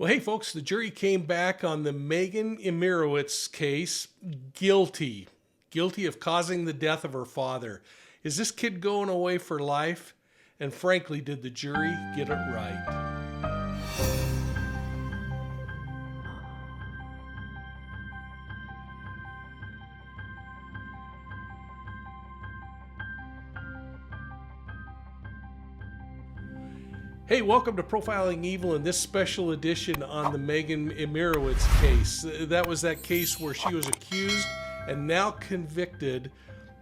Well, hey, folks, the jury came back on the Megan Imirowicz case guilty. Guilty of causing the death of her father. Is this kid going away for life? And frankly, did the jury get it right? Hey, welcome to Profiling Evil in this special edition on the Megan Imirowicz case. That was that case where she was accused and now convicted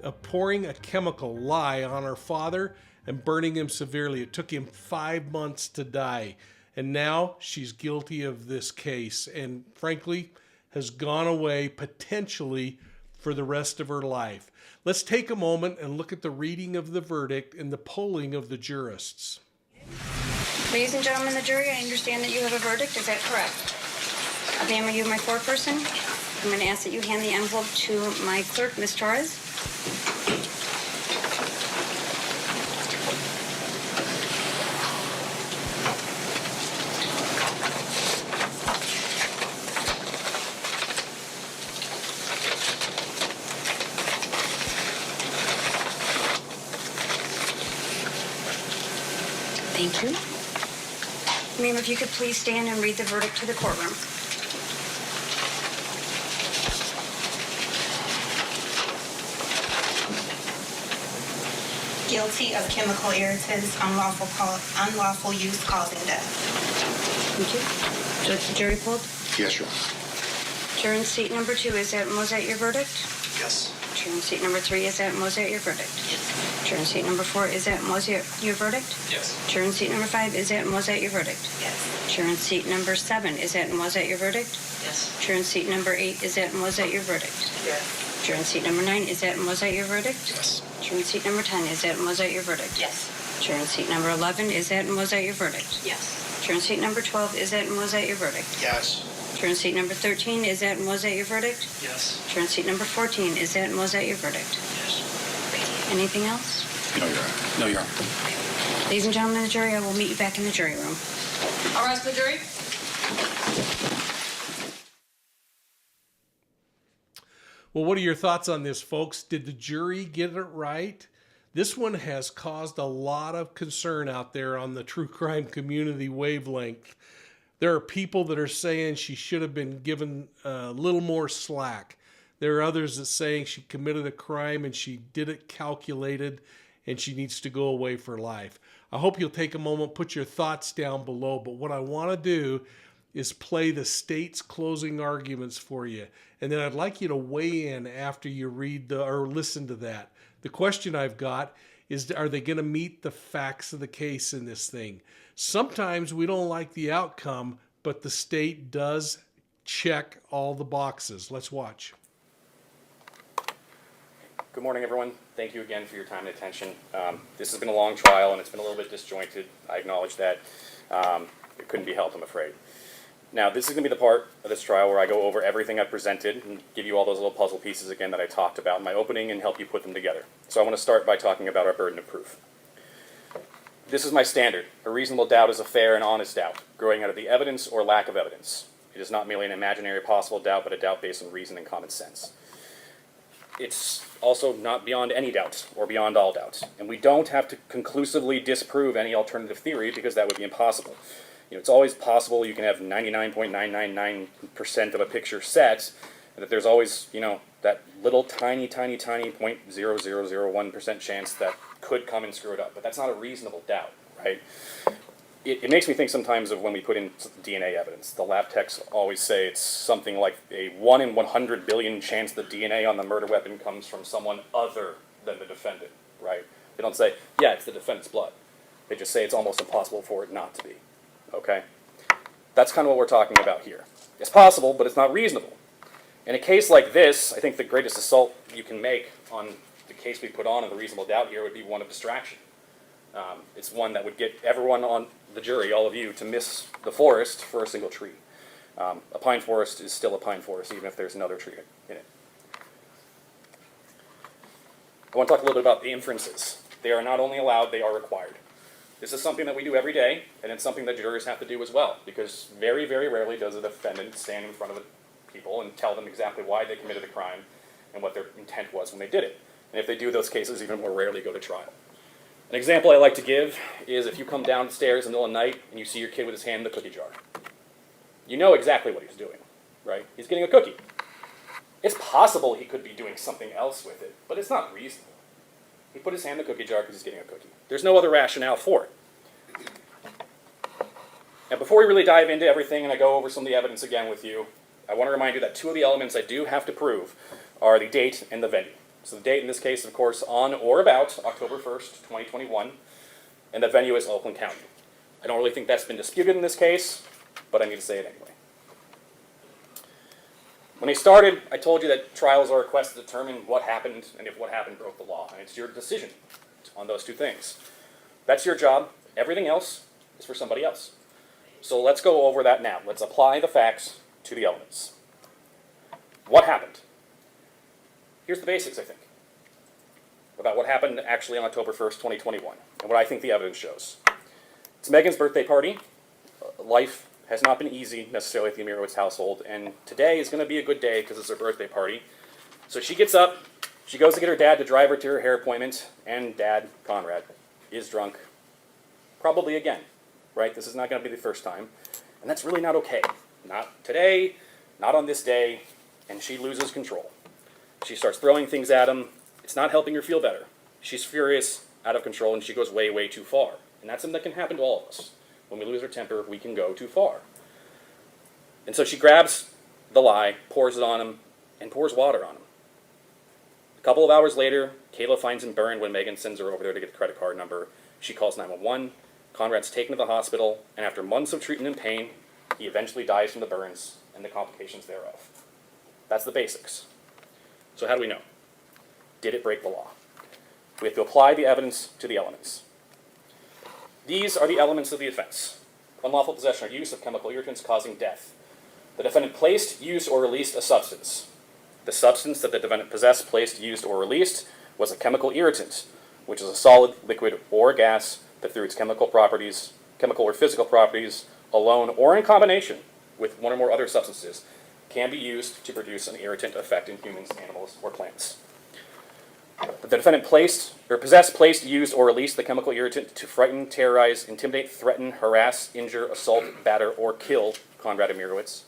of pouring a chemical lye on her father and burning him severely. It took him 5 months to die. And now she's guilty of this case and frankly has gone away potentially for the rest of her life. Let's take a moment and look at the reading of the verdict and the polling of the jurists. Ladies and gentlemen of the jury, I understand that you have a verdict. Is that correct? Ma'am, are you my foreperson? I'm going to ask that you hand the envelope to my clerk, Ms. Torres. Thank you. Ma'am, if you could please stand and read the verdict to the courtroom. Guilty of chemical irritants, unlawful use causing death. Thank you. Judge, the jury pulled. Yes, Your Honor. Juror in seat number 2, is that your verdict? Yes. Juror in seat number 3, is that your verdict? Yes. Juror in seat number 4, is that your verdict? Yes. Juror in seat number 5, is that your verdict? Yes. Juror in seat number 7, is that your verdict? Yes. Juror in seat number 8, is that your verdict? Yes. Juror in seat number 9, is that your verdict? Yes. Juror in seat number 10, is that your verdict? Yes. Juror in seat number 11, is that your verdict? Yes. Juror in seat number 12, is that your verdict? Yes. Juror in seat number 13, is that your verdict? Yes. Juror in seat number 14, is that your verdict? Yes. Anything else? No, Your Honor. No, Your Honor. Ladies and gentlemen of the jury, I will meet you back in the jury room. All rise, the jury. Well, what are your thoughts on this, folks? Did the jury get it right? This one has caused a lot of concern out there on the true crime community wavelength. There are people that are saying she should have been given a little more slack. There are others that saying she committed a crime and she did it calculated and she needs to go away for life. I hope you'll take a moment, put your thoughts down below. But what I want to do is play the state's closing arguments for you. And then I'd like you to weigh in after you read or listen to that. The question I've got is, are they going to meet the facts of the case in this thing? Sometimes we don't like the outcome, but the state does check all the boxes. Let's watch. Good morning, everyone. Thank you again for your time and attention. This has been a long trial, and it's been a little bit disjointed. I acknowledge that. It couldn't be helped, I'm afraid. Now, this is going to be the part of this trial where I go over everything I've presented and give you all those little puzzle pieces again that I talked about in my opening and help you put them together. So I want to start by talking about our burden of proof. This is my standard. A reasonable doubt is a fair and honest doubt, growing out of the evidence or lack of evidence. It is not merely an imaginary possible doubt, but a doubt based on reason and common sense. It's also not beyond any doubt or beyond all doubt. And we don't have to conclusively disprove any alternative theory because that would be impossible. It's always possible you can have 99.999% of a picture set, and that there's always, that little tiny 0.0001% chance that could come and screw it up. But that's not a reasonable doubt, right? It makes me think sometimes of when we put in DNA evidence. The lab techs always say it's something like a 1 in 100 billion chance the DNA on the murder weapon comes from someone other than the defendant, right? They don't say, yeah, it's the defendant's blood. They just say it's almost impossible for it not to be, okay? That's kind of what we're talking about here. It's possible, but it's not reasonable. In a case like this, I think the greatest assault you can make on the case we put on and the reasonable doubt here would be one of distraction. It's one that would get everyone on the jury, all of you, to miss the forest for a single tree. A pine forest is still a pine forest, even if there's another tree in it. I want to talk a little bit about the inferences. They are not only allowed, they are required. This is something that we do every day, and it's something that jurors have to do as well, because very, very rarely does a defendant stand in front of people and tell them exactly why they committed the crime and what their intent was when they did it. And if they do, those cases even more rarely go to trial. An example I like to give is if you come downstairs in the middle of the night and you see your kid with his hand in the cookie jar. You know exactly what he's doing, right? He's getting a cookie. It's possible he could be doing something else with it, but it's not reasonable. He put his hand in the cookie jar because he's getting a cookie. There's no other rationale for it. Now, before we really dive into everything and I go over some of the evidence again with you, I want to remind you that two of the elements I do have to prove are the date and the venue. So the date in this case, of course, on or about October 1st, 2021, and the venue is Oakland County. I don't really think that's been disputed in this case, but I need to say it anyway. When I started, I told you that trials are a quest to determine what happened and if what happened broke the law, and it's your decision on those two things. That's your job. Everything else is for somebody else. So let's go over that now. Let's apply the facts to the elements. What happened? Here's the basics, I think, about what happened actually on October 1st, 2021, and what I think the evidence shows. It's Megan's birthday party. Life has not been easy necessarily at the Imirowicz household, and today is going to be a good day because it's her birthday party. So she gets up, she goes to get her dad to drive her to her hair appointment, and Dad, Conrad, is drunk. Probably again, right? This is not going to be the first time, and that's really not okay. Not today, not on this day, and she loses control. She starts throwing things at him. It's not helping her feel better. She's furious, out of control, and she goes way, way too far. And that's something that can happen to all of us. When we lose our temper, we can go too far. And so she grabs the lye, pours it on him, and pours water on him. A couple of hours later, Kayla finds him burned when Megan sends her over there to get the credit card number. She calls 911. Conrad's taken to the hospital, and after months of treatment and pain, he eventually dies from the burns and the complications thereof. That's the basics. So how do we know? Did it break the law? We have to apply the evidence to the elements. These are the elements of the offense. Unlawful possession or use of chemical irritants causing death. The defendant placed, used, or released a substance. The substance that the defendant possessed, placed, used, or released was a chemical irritant, which is a solid, liquid, or gas that through its chemical properties, chemical or physical properties, alone or in combination with one or more other substances, can be used to produce an irritant effect in humans, animals, or plants. The defendant possessed, placed, used, or released the chemical irritant to frighten, terrorize, intimidate, threaten, harass, injure, assault, batter, or kill Conrad Imirowicz,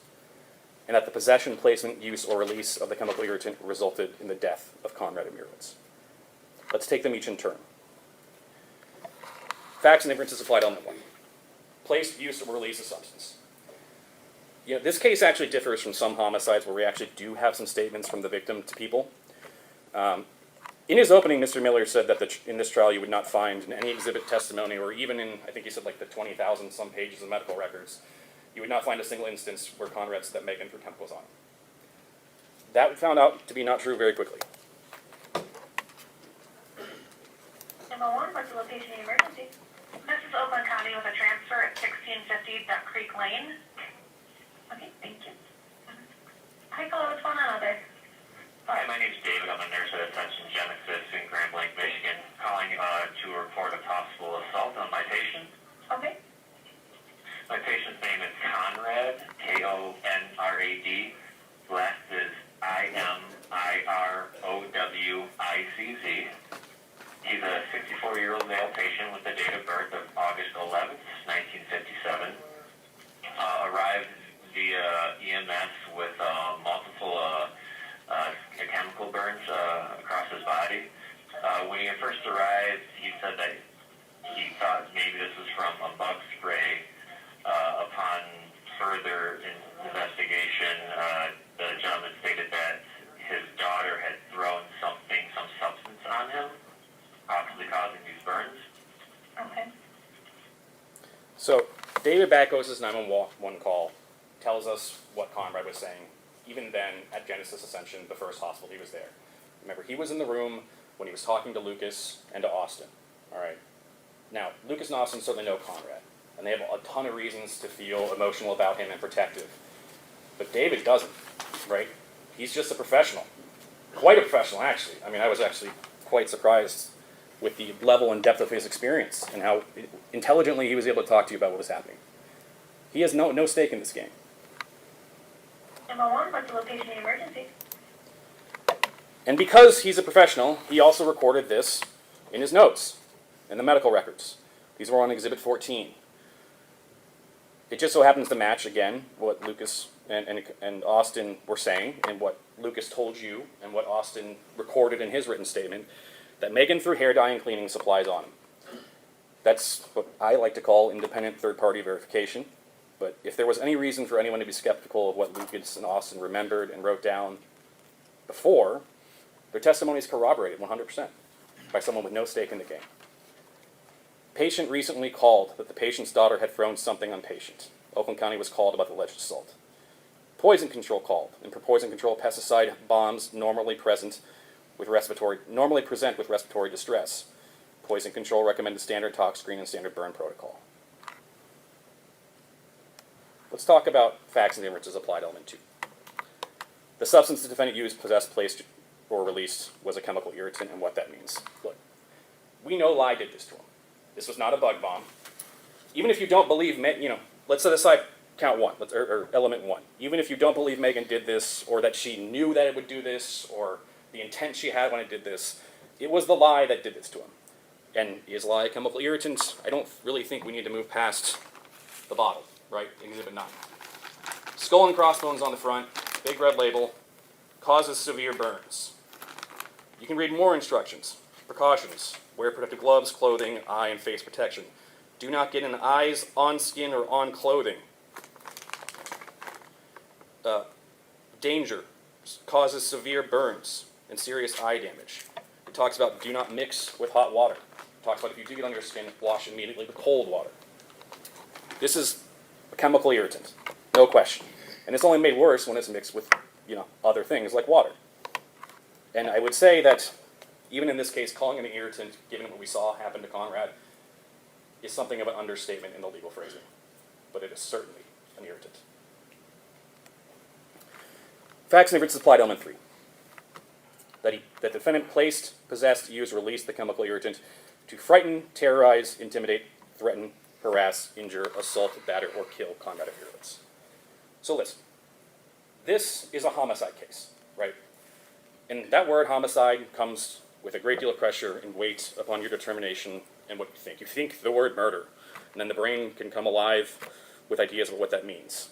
and that the possession, placement, use, or release of the chemical irritant resulted in the death of Conrad Imirowicz. Let's take them each in turn. Facts and inferences applied to element 1. Place, use, or release a substance. This case actually differs from some homicides where we actually do have some statements from the victim to people. In his opening, Mr. Miller said that in this trial you would not find in any exhibit testimony, or even in, I think he said like the 20,000 some pages of medical records, you would not find a single instance where Conrad said that Megan threw chemicals on him. That found out to be not true very quickly. Number 1, what's the location of the emergency? This is Oakland County with a transfer at 1650 Duck Creek Lane. Okay, thank you. Hi, hello, what's going on out there? Hi, my name's David. I'm a nurse at Ascension Genesis in Grand Blanc, Michigan, calling to report a possible assault on my patient. Okay. My patient's name is Conrad, Konrad. Last is Imirowicz. He's a 64-year-old male patient with a date of birth of August 11th, 1957. Arrived via EMS with multiple chemical burns across his body. When he first arrived, he said that he thought maybe this was from a bug spray. Upon further investigation, the gentleman stated that his daughter had thrown some substance on him, possibly causing these burns. Okay. So David Backos' 911 call tells us what Conrad was saying, even then at Genesis Ascension, the first hospital he was there. Remember, he was in the room when he was talking to Lucas and to Austin. All right. Now, Lucas and Austin certainly know Conrad, and they have a ton of reasons to feel emotional about him and protective. But David doesn't, right? He's just a professional. Quite a professional, actually. I mean, I was actually quite surprised with the level and depth of his experience and how intelligently he was able to talk to you about what was happening. He has no stake in this game. 911, what's the location of the emergency? And because he's a professional, he also recorded this in his notes, in the medical records. These were on Exhibit 14. It just so happens to match, again, what Lucas and Austin were saying, and what Lucas told you, and what Austin recorded in his written statement, that Megan threw hair dye and cleaning supplies on him. That's what I like to call independent third-party verification. But if there was any reason for anyone to be skeptical of what Lucas and Austin remembered and wrote down before, their testimony is corroborated 100% by someone with no stake in the game. Patient recently called that the patient's daughter had thrown something on patient. Oakland County was called about the alleged assault. Poison control called, and for poison control, pesticide bombs normally present with respiratory distress. Poison control recommended standard tox screen and standard burn protocol. Let's talk about facts and inferences applied element 2. The substance the defendant used, possessed, placed, or released was a chemical irritant, and what that means. Look, we know Lai did this to him. This was not a bug bomb. Even if you don't believe, let's set aside count 1, or element 1. Even if you don't believe Megan did this, or that she knew that it would do this, or the intent she had when it did this, it was the Lai that did this to him. And is Lai a chemical irritant? I don't really think we need to move past the bottle, right? Exhibit 9. Skull and crossbones on the front, big red label, causes severe burns. You can read more instructions. Precautions: wear protective gloves, clothing, eye and face protection. Do not get in eyes, on skin, or on clothing. Danger: causes severe burns and serious eye damage. It talks about do not mix with hot water. It talks about if you do get on your skin, wash immediately with cold water. This is a chemical irritant, no question. And it's only made worse when it's mixed with, other things like water. And I would say that even in this case, calling it an irritant, given what we saw happen to Conrad, is something of an understatement in the legal phrasing. But it is certainly an irritant. Facts and inferences applied to element 3. That the defendant placed, possessed, used, released the chemical irritant to frighten, terrorize, intimidate, threaten, harass, injure, assault, batter, or kill Conrad Imirowicz. So listen, this is a homicide case, right? And that word homicide comes with a great deal of pressure and weight upon your determination and what you think. You think the word murder, and then the brain can come alive with ideas of what that means.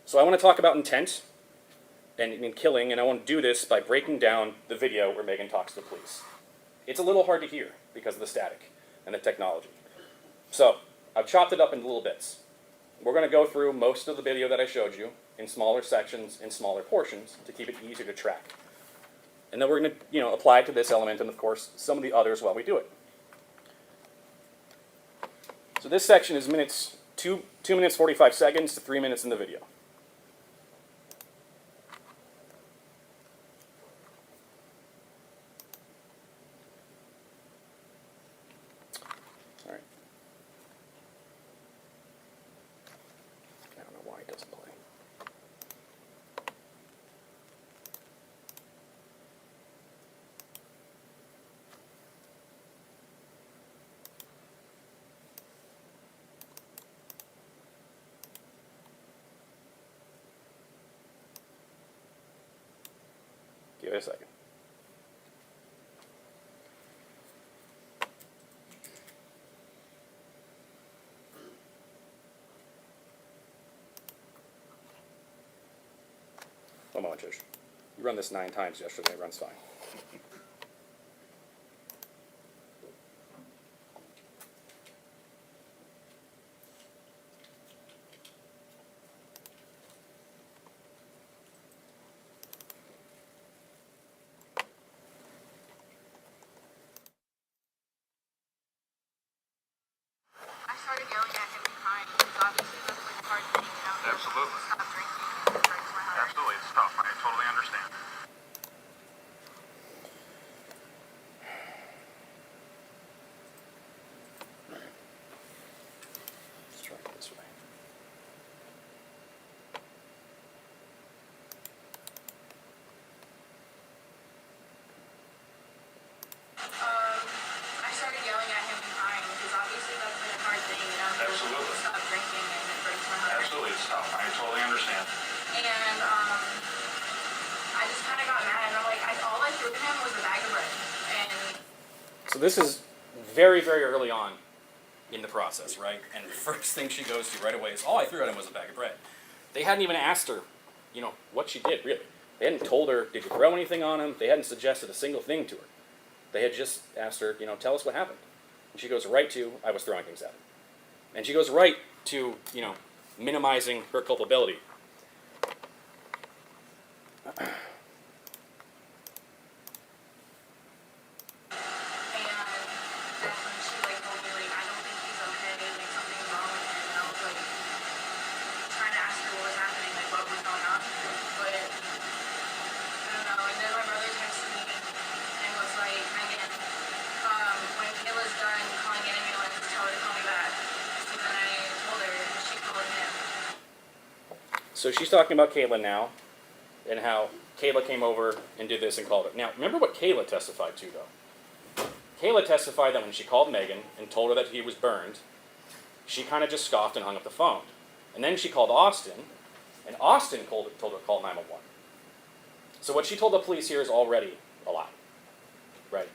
So I want to talk about intent and in killing, and I want to do this by breaking down the video where Megan talks to the police. It's a little hard to hear because of the static and the technology. So I've chopped it up into little bits. We're going to go through most of the video that I showed you in smaller sections and smaller portions to keep it easier to track. And then we're going to, apply it to this element and, of course, some of the others while we do it. So this section is 2 minutes 45 seconds to 3 minutes in the video. All right. I don't know why it doesn't play. Give it a second. One moment, Josh. You run this 9 times yesterday, it runs fine. I started yelling at him and crying because obviously that's like part of being out there. Absolutely. Stop drinking and it breaks my heart. Absolutely, it's tough. I totally understand. Let's try it this way. I So this is very, very early on in the process, right? And the first thing she goes to right away is, all I threw at him was a bag of bread. They hadn't even asked her, what she did, really. They hadn't told her, did you throw anything on him? They hadn't suggested a single thing to her. They had just asked her, tell us what happened. And she goes right to, I was throwing things at him. And she goes right to, minimizing her culpability. And that's when she told me I don't think he's okay, something's wrong with him. And I was trying to ask her what was happening, what was going on. But I don't know. And then my brother texted me and was Megan, when Kayla's done calling an ambulance, tell her to call me back. So then I told her, and she called him. So she's talking about Kayla now, and how Kayla came over and did this and called her. Now, remember what Kayla testified to, though. Kayla testified that when she called Megan and told her that he was burned, she kind of just scoffed and hung up the phone. And then she called Austin, and Austin told her to call 911. So what she told the police here is already a lie, right?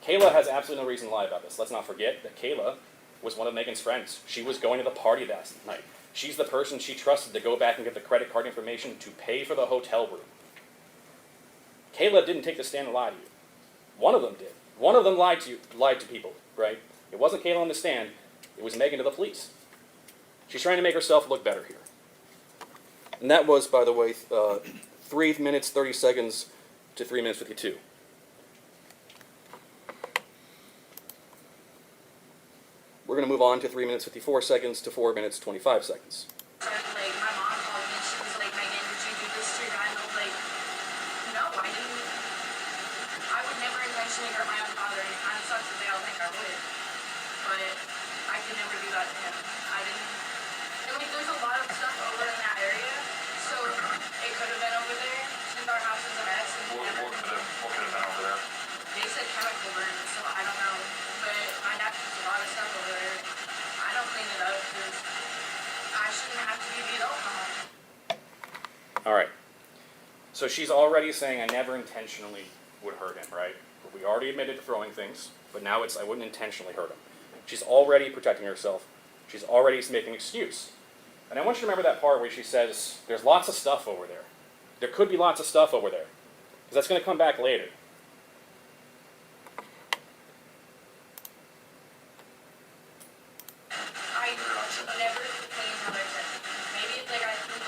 Kayla has absolutely no reason to lie about this. Let's not forget that Kayla was one of Megan's friends. She was going to the party that night. She's the person she trusted to go back and get the credit card information to pay for the hotel room. Kayla didn't take the stand and lie to you. One of them did. One of them lied to people, right? It wasn't Kayla on the stand. It was Megan to the police. She's trying to make herself look better here. And that was, by the way, 3 minutes, 30 seconds to 3 minutes 52. We're going to move on to 3 minutes 54 seconds to 4 minutes 25 seconds. My mom called me and she was Megan, did you do this to your guy? And I was no, I didn't. I would never intentionally hurt my own father, and it kind of sucks that they all think I would. But I could never do that to him. I didn't. And there's a lot of stuff over in that area, so it could have been over there since our house is a mess. And What could have been over there? they said chemical burn, so I don't know. But my dad puts a lot of stuff over there. I don't clean it up because I shouldn't have to be the adult mom. All right. So she's already saying I never intentionally would hurt him, right? But we already admitted to throwing things, but now it's I wouldn't intentionally hurt him. She's already protecting herself. She's already making an excuse. And I want you to remember that part where she says, there's lots of stuff over there. There could be lots of stuff over there. Because that's going to come back later. I never clean how I said. Maybe it's I food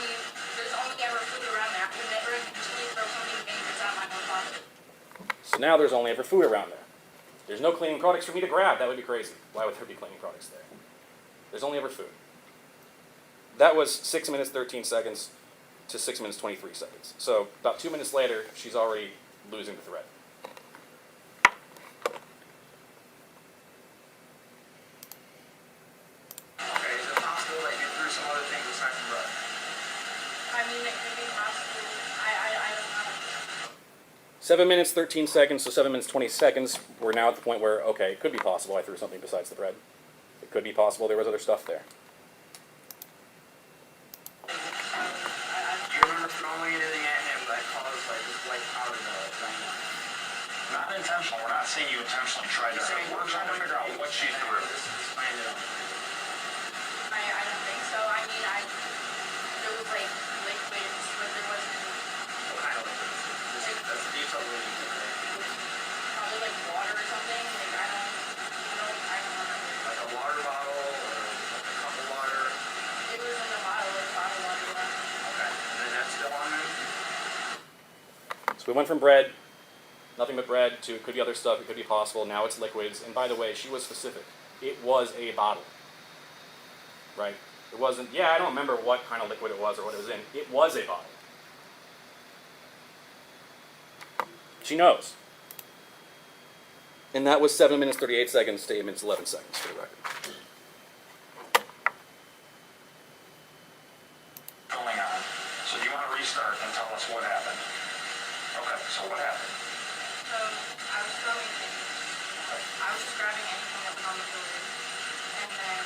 food. There's only ever food around there. I could never intentionally throw something dangerous out my own pocket. So now there's only ever food around there. There's no cleaning products for me to grab. That would be crazy. Why would there be cleaning products there? There's only ever food. That was 6 minutes 13 seconds to 6 minutes 23 seconds. So about 2 minutes later, she's already losing the thread. Okay, is it possible that you threw some other things aside from bread? I mean, it could be possible. I don't know. 7 minutes 13 seconds, so 7 minutes 20 seconds. We're now at the point where, okay, it could be possible I threw something besides the bread. It could be possible there was other stuff there. Do you remember throwing anything at him that caused this white powder to rain on him? Not intentional. We're not saying you intentionally tried to. We're trying to figure out what she threw. I don't think so. I mean, there was liquids, but there wasn't What kind of liquid? That's the detail we need to know. probably water or something. I don't remember. Like a water bottle or like a cup of water. It was in a bottle of water. Okay, and then that's still on him? So we went from bread, nothing but bread, to it could be other stuff, it could be possible. Now it's liquids. And by the way, she was specific. It was a bottle. Right? It wasn't, I don't remember what kind of liquid it was or what it was in. It was a bottle. She knows. And that was 7 minutes 38 seconds to 8 minutes 11 seconds for the record. Going on. So do you want to restart and tell us what happened? Okay, so what happened? So I was throwing things. I was just grabbing anything that was on the floor. And then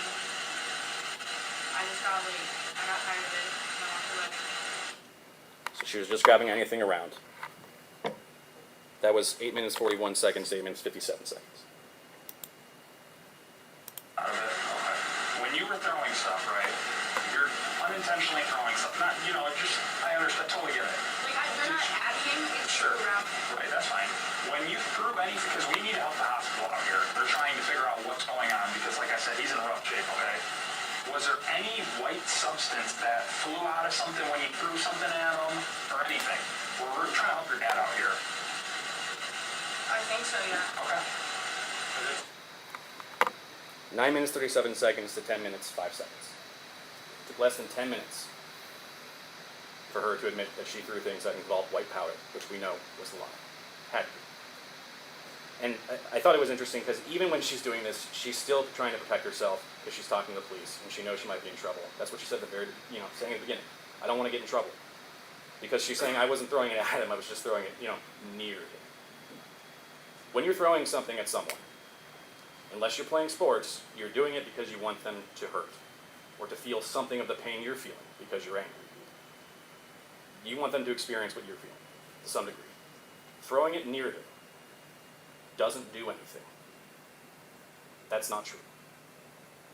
I just got I got tired of it and I walked away. So she was just grabbing anything around. That was 8 minutes 41 seconds, 8 minutes 57 seconds. Out of it. Okay. When you were throwing stuff, right? You're unintentionally throwing stuff. Not, you know, it just, I understand, totally get it. Like, we're not adding, it's Sure. around. Right, that's fine. When you threw anything, because we need to help the hospital out here. They're trying to figure out what's going on because, like I said, he's in rough shape, okay? Was there any white substance that flew out of something when you threw something at him or anything? We're trying to help your dad out here. I think so, yeah. Okay. 9 minutes 37 seconds to 10 minutes 5 seconds. It took less than 10 minutes for her to admit that she threw things that involved white powder, which we know was a lie. Had to be. And I thought it was interesting because even when she's doing this, she's still trying to protect herself because she's talking to the police and she knows she might be in trouble. That's what she said at the very, saying at the beginning. I don't want to get in trouble. Because she's saying I wasn't throwing it at him, I was just throwing it, near him. When you're throwing something at someone, unless you're playing sports, you're doing it because you want them to hurt or to feel something of the pain you're feeling because you're angry. You want them to experience what you're feeling to some degree. Throwing it near them doesn't do anything. That's not true,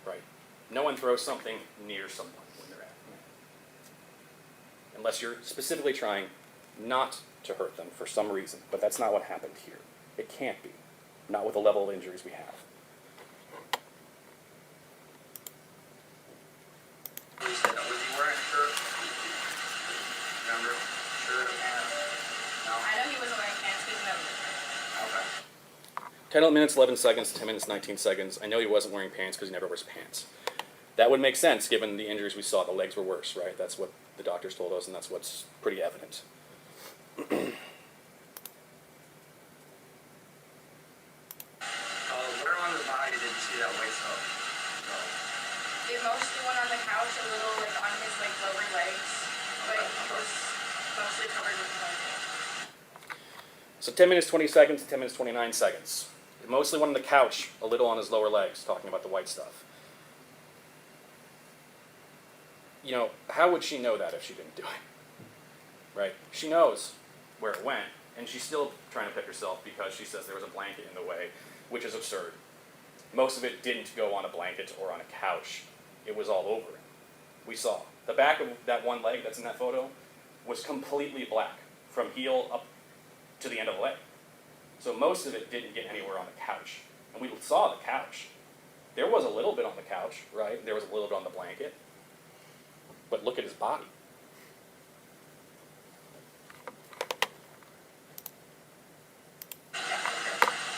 right? No one throws something near someone when they're angry. Unless you're specifically trying not to hurt them for some reason, but that's not what happened here. It can't be, not with the level of injuries we have. You said, was he wearing a shirt? Remember? Shirt or pants? No? I know he wasn't wearing pants, he was never. Okay. 10 minutes, 11 seconds, 10 minutes, 19 seconds. I know he wasn't wearing pants because he never wears pants. That would make sense given the injuries we saw. The legs were worse, right? That's what the doctors told us, and that's what's pretty evident. Where on the body did you see that white stuff? It mostly went on the couch, a little like on his like lower legs, but he was mostly covered with blanket. So 10 minutes, 20 seconds, 10 minutes, 29 seconds. It mostly went on the couch, a little on his lower legs, talking about the white stuff. How would she know that if she didn't do it? Right? She knows where it went, and she's still trying to pick herself because she says there was a blanket in the way, which is absurd. Most of it didn't go on a blanket or on a couch. It was all over him. We saw. The back of that one leg that's in that photo was completely black, from heel up to the end of the leg. So most of it didn't get anywhere on the couch. And we saw the couch. There was a little bit on the couch, right? There was a little bit on the blanket. But look at his body.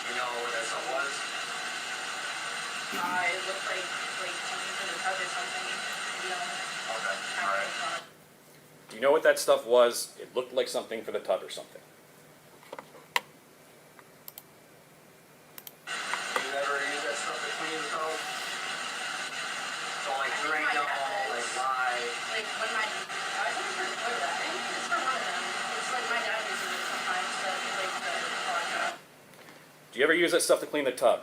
You know what that stuff was? It looked like something for the tub or something, Okay, alright. Do you know what that stuff was? It looked like something for the tub or something. You ever use that stuff to clean the tub? So like drain the hole, like lie. Like when I think it's for the toilet. I think it's for one of them. It's like my dad uses it sometimes to like the clog. Do you ever use that stuff to clean the tub?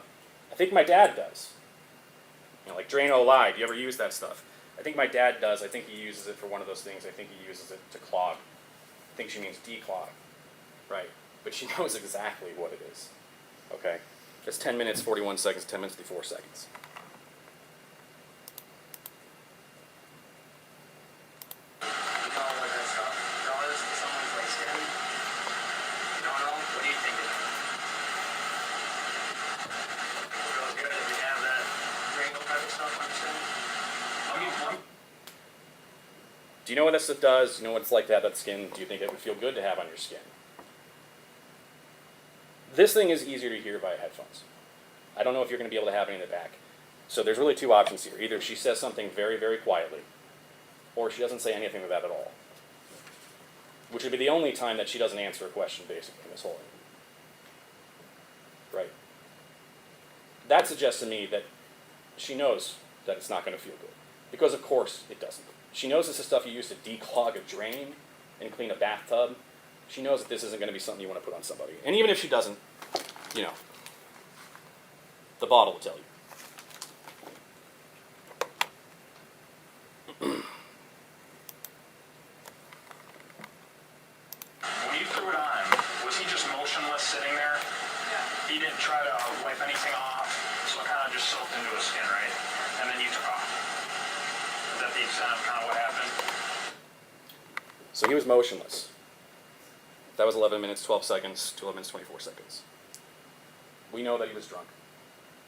I think my dad does. Like Drain-O-Lye, do you ever use that stuff? I think my dad does. I think he uses it for one of those things. I think he uses it to clog. I think she means declog. Right. But she knows exactly what it is. Okay? It's 10 minutes, 41 seconds, 10 minutes, 54 seconds. You know what that stuff does to someone's like skin? You don't know? What do you think it is? It feels good if you have that Draco type of stuff on your skin? Do you know what that stuff does? Do you know what it's like to have that skin? Do you think it would feel good to have on your skin? This thing is easier to hear via headphones. I don't know if you're going to be able to have it in the back. So there's really two options here. Either she says something very, very quietly, or she doesn't say anything about it at all. Which would be the only time that she doesn't answer a question, basically, in this whole interview. Right? That suggests to me that she knows that it's not going to feel good. Because, of course, it doesn't. She knows this is stuff you use to declog a drain and clean a bathtub. She knows that this isn't going to be something you want to put on somebody. And even if she doesn't, the bottle will tell you. When you threw it on, was he just motionless sitting soaked into his skin, right? And then you took off. Is that the extent of kind of what happened? So he was motionless. That was 11 minutes, 12 seconds to 11 minutes, 24 seconds. We know that he was drunk.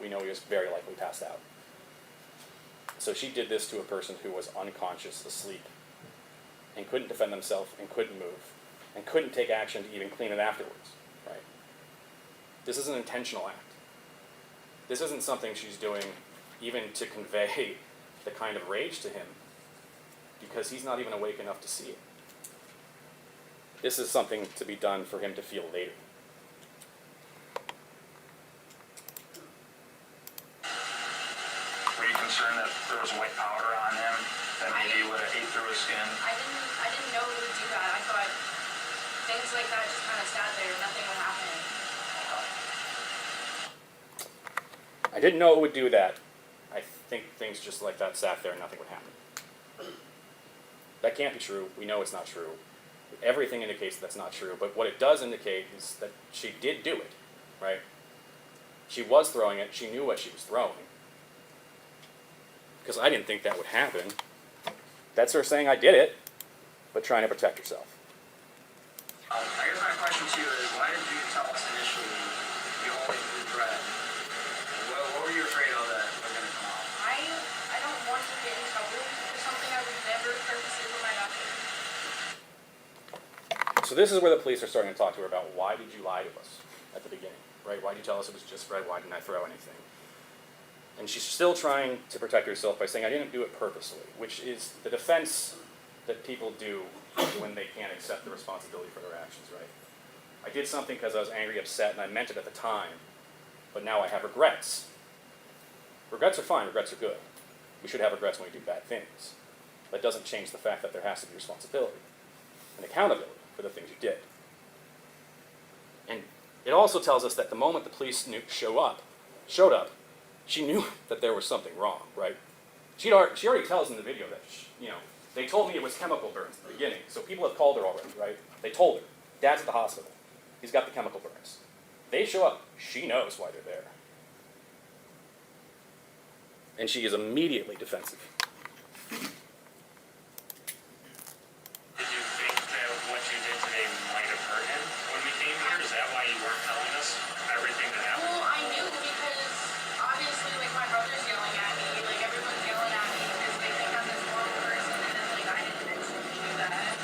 We know he was very likely passed out. So she did this to a person who was unconscious, asleep, and couldn't defend themselves, and couldn't move, and couldn't take action to even clean it afterwards, right? This is an intentional act. This isn't something she's doing even to convey the kind of rage to him, because he's not even awake enough to see it. This is something to be done for him to feel later. Were you concerned that there was white powder on him, that maybe he would have ate through his skin? I didn't know it would do that. I thought things like that just kind of sat there, nothing would happen. I didn't know it would do that. I think things just like that sat there and nothing would happen. That can't be true. We know it's not true. Everything indicates that's not true. But what it does indicate is that she did do it, right? She was throwing it. She knew what she was throwing. Because I didn't think that would happen. That's her saying I did it, but trying to protect herself. I guess my question to you is, why did you tell us initially you only threw thread? What were you afraid of that was going to come out? I don't want to get in trouble for something I would never purposely put my doctor. So this is where the police are starting to talk to her about, why did you lie to us at the beginning, right? Why did you tell us it was just thread? Why didn't I throw anything? And she's still trying to protect herself by saying, I didn't do it purposely, which is the defense that people do when they can't accept the responsibility for their actions, right? I did something because I was angry, upset, and I meant it at the time, but now I have regrets. Regrets are fine, regrets are good. We should have regrets when we do bad things. That doesn't change the fact that there has to be responsibility and accountability for the things you did. And it also tells us that the moment the police showed up, she knew that there was something wrong, right? She already tells in the video that, they told me it was chemical burns at the beginning, so people have called her already, right? They told her. Dad's at the hospital. He's got the chemical burns. They show up. She knows why they're there. And she is immediately defensive. Did you think that what you did today might have hurt him when we came here? Is that why you weren't telling us everything that happened? Well, I knew because obviously, like, my brother's yelling at me, like, everyone's yelling at me because they think I'm this horrible person, and then, like, I didn't intentionally do that.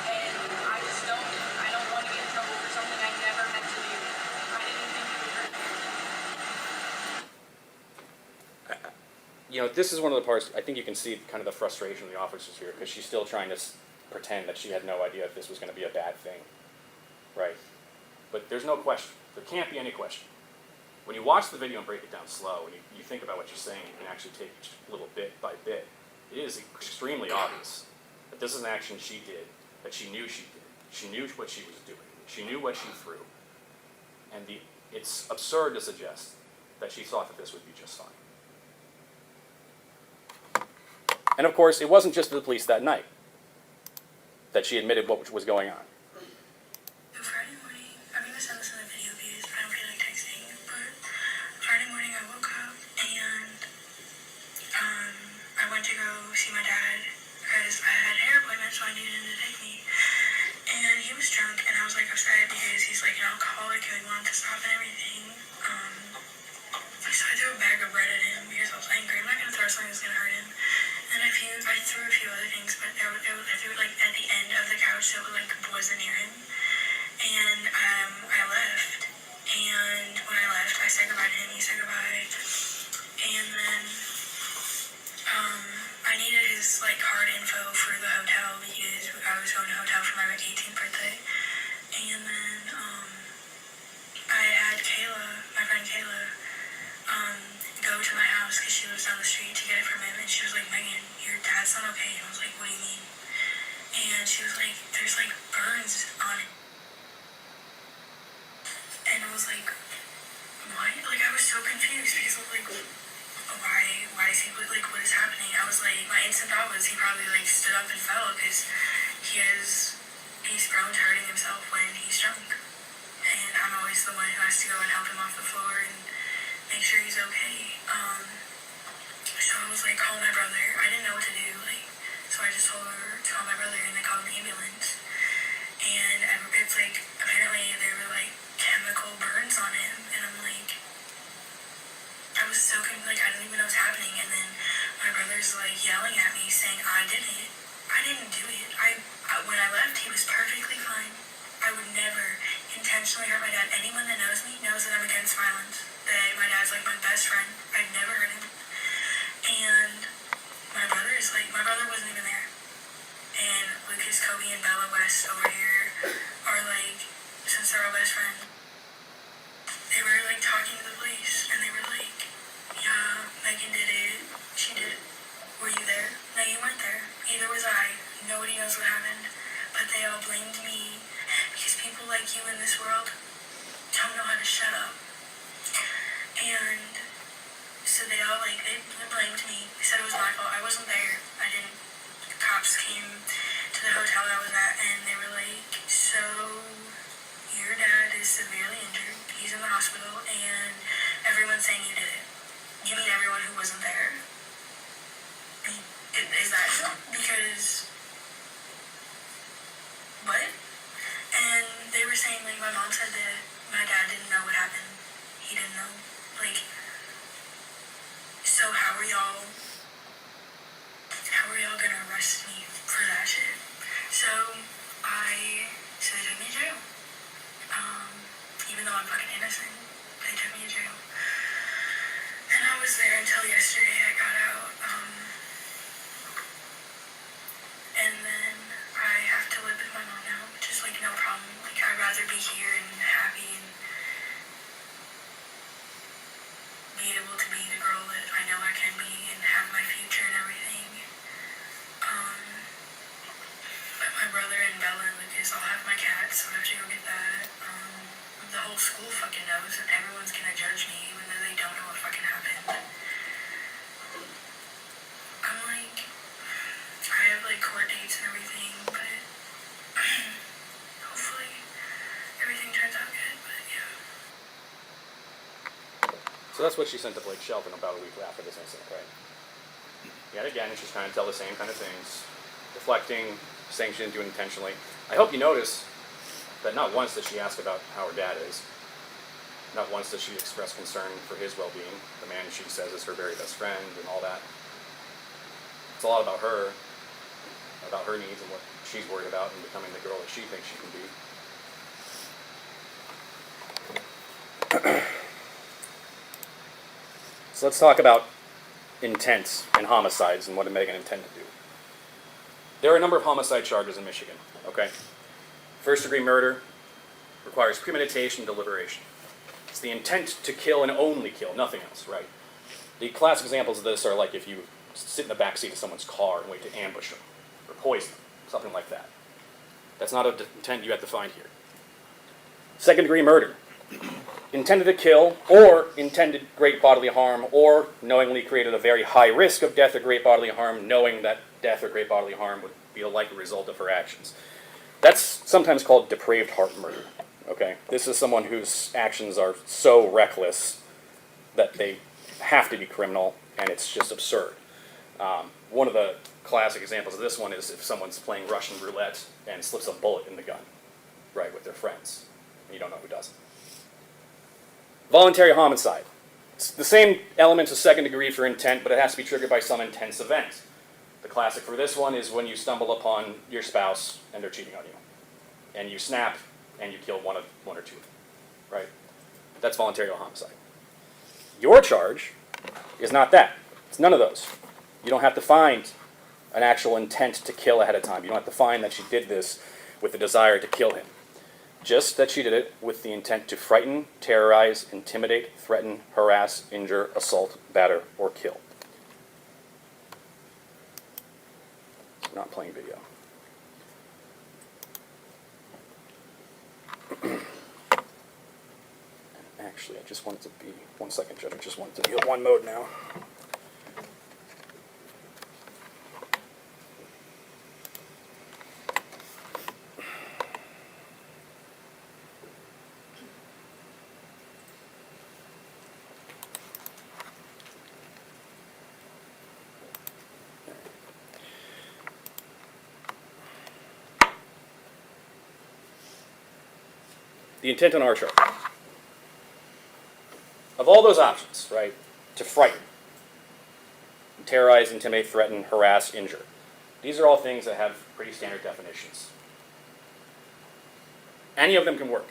And I just I don't want to get in trouble for something I never meant to do. I didn't think it would hurt me. This is one of the parts, I think you can see kind of the frustration of the officers here, because she's still trying to pretend that she had no idea if this was going to be a bad thing, right? But there's no question. There can't be any question. When you watch the video and break it down slow, and you think about what she's saying, you can actually take each little bit by bit. It is extremely obvious that this is an action she did, that she knew she did. She knew what she was doing. She knew what she threw. And it's absurd to suggest that she thought that this would be just fine. And of course, it wasn't just to the police that night that she admitted what was going on. Friday morning, I'm gonna send this in a video because I don't feel like texting, but Friday morning I woke up and I went to go see my dad because I had hair appointments, so I needed him to take me. And he was drunk, and I was like upset because he's like an alcoholic and we wanted to stop and everything. So I threw a bag of bread at him because I was angry. I'm not gonna throw something that's gonna hurt him. And I threw a few other things, but I threw it like at the end of the couch so it like wasn't near him. And I left. And when I left, I said goodbye to him. He said goodbye. And then I needed his like card info for the hotel because I was going to a hotel for my 18th birthday. And then I had Kayla, my friend Kayla, go to my house because she lives down the street to get it from him. And she was like, Megan, your dad's not okay. And I was like, what do you mean? And she was like, there's like burns on it. And I was like, what? Like, I was so confused because I was like, why is he, like, what is happening? I was like, my instant thought was he probably like stood up and fell because he's prone to hurting himself when he's drunk. And I'm always the one who has to go and help him off the floor and make sure he's okay. So I was like, call my brother. I didn't know what to do, like, so I just told her to call my brother, and they called an ambulance. And it's like, apparently there were like chemical burns on him, and I'm like, I was so like, I didn't even know what was happening. And then my brother's like yelling at me, saying I didn't do it. When I left, he was perfectly fine. I would never intentionally hurt my dad. Anyone that knows me knows that I'm against violence. That my dad's like my best friend. I'd never hurt him. And my brother wasn't even there. And Lucas, Kobe, and Bella West over here are like, since they're all best friends, they were like talking to the police, and they were like, yeah, Megan did it. She did it. Were you there? No, you weren't there. Neither was I. Nobody knows what happened. But they all blamed me because people like you in this world don't know how to shut up. And so they all they blamed me. They said it was my fault. I wasn't there. I didn't. The cops came to the hotel I was at, and they were like, so your dad is severely injured. He's in the hospital, and everyone's saying you did it. You mean everyone who wasn't there? Is that because what? And they were saying like my mom said that my dad didn't know what happened. He didn't know. Like, so how are y'all gonna arrest me for that shit? So they took me to jail. Even though I'm fucking innocent, they took me to jail. And I was there until yesterday. I got out. And then I have to live with my mom now, which is like no problem. Like, I'd rather be here and happy and be able to be the girl that I know I can be and have my future and everything. But my brother and Bella and Lucas all have my cat, so I have to go get that. The whole school fucking knows, and everyone's gonna judge me even though they don't know what fucking happened. I'm like, I have like court dates and everything, but hopefully everything turns out good, but yeah. So that's what she sent to Blake Shelton about a week after this incident, right? Yet again, she's trying to tell the same kind of things, deflecting, saying she didn't do it intentionally. I hope you notice that not once did she ask about how her dad is. Not once did she express concern for his well-being, the man she says is her very best friend and all that. It's a lot about her needs and what she's worried about and becoming the girl that she thinks she can be. So let's talk about intent and homicides and what Megan intended to do. There are a number of homicide charges in Michigan, okay? First-degree murder requires premeditation and deliberation. It's the intent to kill and only kill, nothing else, right? The classic examples of this are like if you sit in the backseat of someone's car and wait to ambush them or poison them, something like that. That's not an intent you have to find here. Second-degree murder. Intended to kill or intended great bodily harm or knowingly created a very high risk of death or great bodily harm, knowing that death or great bodily harm would be a likely result of her actions. That's sometimes called depraved heart murder. Okay, this is someone whose actions are so reckless that they have to be criminal, and it's just absurd. One of the classic examples of this one is if someone's playing Russian roulette and slips a bullet in the gun, right, with their friends. You don't know who does it. Voluntary homicide. It's the same elements of second degree for intent, but it has to be triggered by some intense event. The classic for this one is when you stumble upon your spouse and they're cheating on you, and you snap and you kill one or two, right? That's voluntary homicide. Your charge is not that. It's none of those. You don't have to find an actual intent to kill ahead of time. You don't have to find that she did this with the desire to kill him. Just that she did it with the intent to frighten, terrorize, intimidate, threaten, harass, injure, assault, batter, or kill. I'm not playing video. Actually, I just want it to be, 1 second, Judge, I just want it to be on one mode now. the intent on our chart. Of all those options, right, to frighten, terrorize, intimidate, threaten, harass, injure. These are all things that have pretty standard definitions. Any of them can work.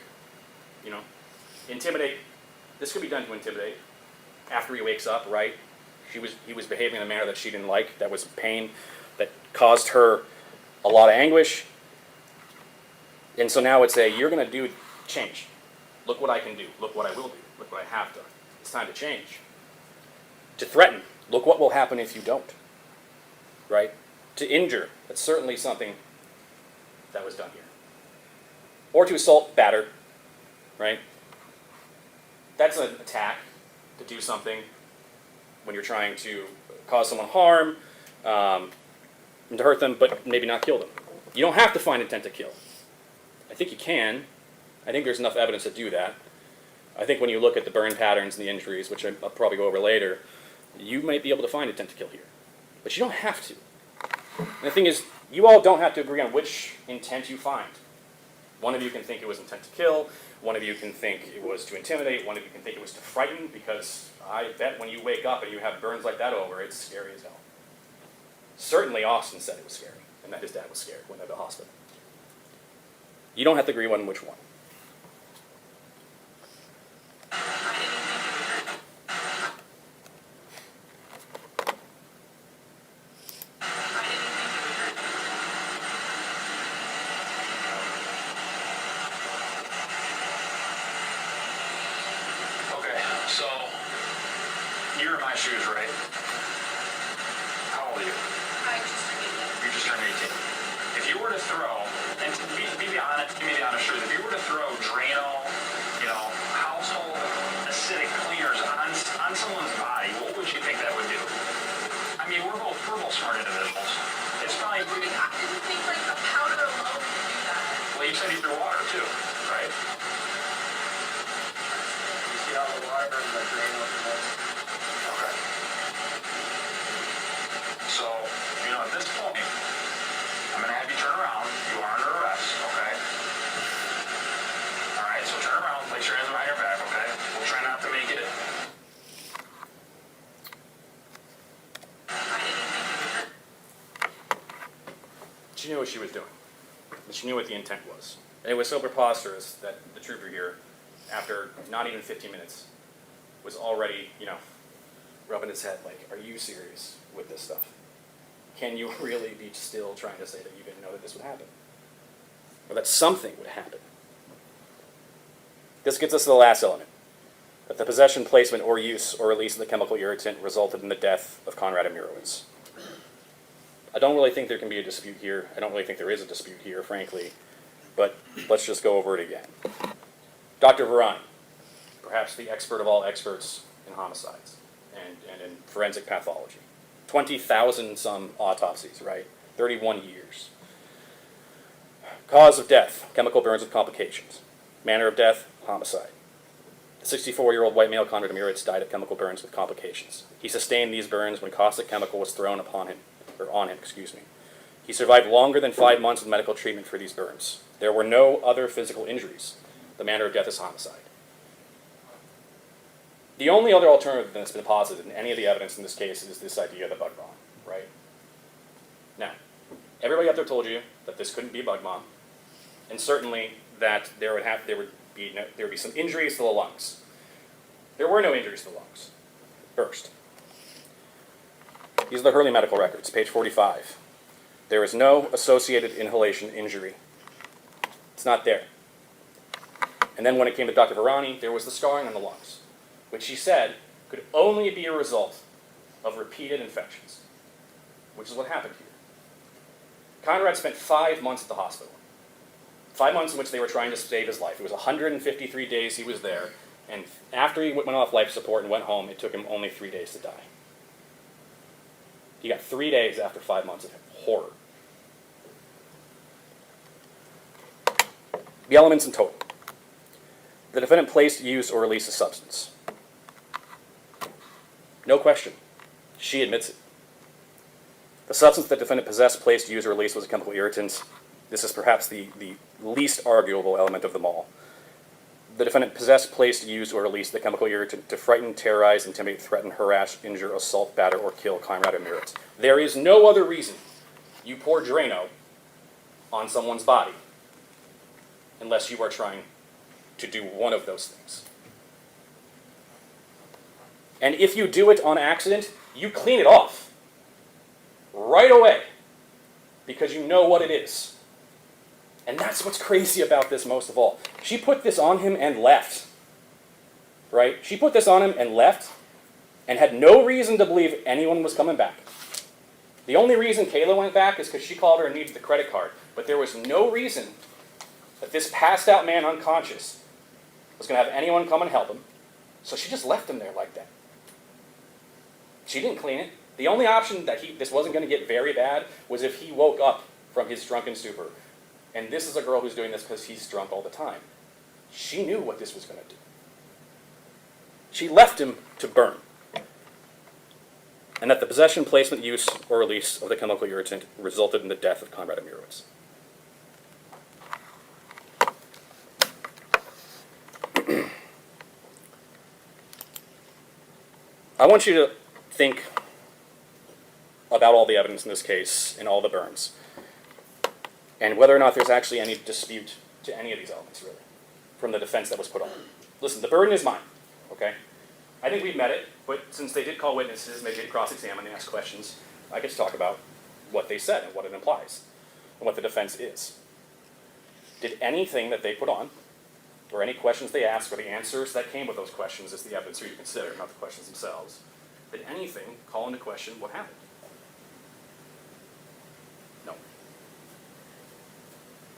You know, intimidate. This could be done to intimidate. After he wakes up, right? He was behaving in a manner that she didn't like, that was pain, that caused her a lot of anguish. And so now it's you're going to do change. Look what I can do. Look what I will do. Look what I have done. It's time to change. To threaten. Look what will happen if you don't. Right? To injure. That's certainly something that was done here. Or to assault, batter. Right? That's an attack. To do something when you're trying to cause someone harm, and to hurt them, but maybe not kill them. You don't have to find intent to kill. I think you can. I think there's enough evidence to do that. I think when you look at the burn patterns and the injuries, which I'll probably go over later, you might be able to find intent to kill here. But you don't have to. And the thing is, you all don't have to agree on which intent you find. One of you can think it was intent to kill, one of you can think it was to intimidate, one of you can think it was to frighten, because I bet when you wake up and you have burns like that over, it's scary as hell. Certainly Austin said it was scary, and that his dad was scared when they were at the hospital. You don't have to agree on which one. Okay, so you're in my shoes, right? How old are you? I just read You just turned 18. If you were to throw, and to be honest, give me the honest truth, if you were to throw Drano, household acidic cleaners on someone's body, what would you think that would do? I mean, we're both smart individuals. It's probably it. I didn't think like a powder alone would do that. well, you said you threw water too, right? You see all the water and the drain open this? Okay. So, at this point, I'm going to have you turn around. You are under arrest, okay? All right, so turn around, place your hands behind your back, okay? We'll try not to make it. She knew what she was doing. And she knew what the intent was. And it was so preposterous that the trooper here, after not even 15 minutes, was already, rubbing his head like, are you serious with this stuff? Can you really be still trying to say that you didn't know that this would happen? Or that something would happen? This gets us to the last element. That the possession, placement, or use or release of the chemical irritant resulted in the death of Conrad Imirowicz. I don't really think there can be a dispute here. I don't really think there is a dispute here, frankly. But let's just go over it again. Dr. Varani, perhaps the expert of all experts in homicides and in forensic pathology. 20,000 some autopsies, right? 31 years. Cause of death, chemical burns with complications. Manner of death, homicide. The 64-year-old white male Conrad Imirowicz died of chemical burns with complications. He sustained these burns when caustic chemical was thrown on him. He survived longer than 5 months of medical treatment for these burns. There were no other physical injuries. The manner of death is homicide. The only other alternative that's been posited in any of the evidence in this case is this idea of the bug bomb, right? Now, everybody out there told you that this couldn't be a bug bomb, and certainly that there would be some injuries to the lungs. There were no injuries to the lungs. First, these are the Hurley medical records, page 45. There is no associated inhalation injury. It's not there. And then when it came to Dr. Varani, there was the scarring on the lungs, which she said could only be a result of repeated infections, which is what happened here. Conrad spent 5 months at the hospital. 5 months in which they were trying to save his life. It was 153 days he was there, and after he went off life support and went home, it took him only 3 days to die. He got 3 days after 5 months of horror. The elements in total. The defendant placed, used, or released a substance. No question. She admits it. The substance that the defendant possessed, placed, used, or released was a chemical irritant. This is perhaps the least arguable element of them all. The defendant possessed, placed, used, or released the chemical irritant to frighten, terrorize, intimidate, threaten, harass, injure, assault, batter, or kill Conrad Imirowicz. There is no other reason you pour Drano on someone's body unless you are trying to do one of those things. And if you do it on accident, you clean it off right away because you know what it is. And that's what's crazy about this most of all. She put this on him and left. Right? She put this on him and left and had no reason to believe anyone was coming back. The only reason Kayla went back is because she called her and needed the credit card. But there was no reason that this passed out man unconscious was going to have anyone come and help him. So she just left him there like that. She didn't clean it. The only option that this wasn't going to get very bad was if he woke up from his drunken stupor. And this is a girl who's doing this because he's drunk all the time. She knew what this was going to do. She left him to burn. And that the possession, placement, use, or release of the chemical irritant resulted in the death of Conrad Imirowicz. I want you to think about all the evidence in this case and all the burns, and whether or not there's actually any dispute to any of these elements, really, from the defense that was put on. Listen, the burden is mine, okay? I think we've met it, but since they did call witnesses and they did cross-examine and ask questions, I get to talk about what they said and what it implies, and what the defense is. Did anything that they put on, or any questions they asked, or the answers that came with those questions is the evidence for you to consider, not the questions themselves, did anything call into question what happened? No.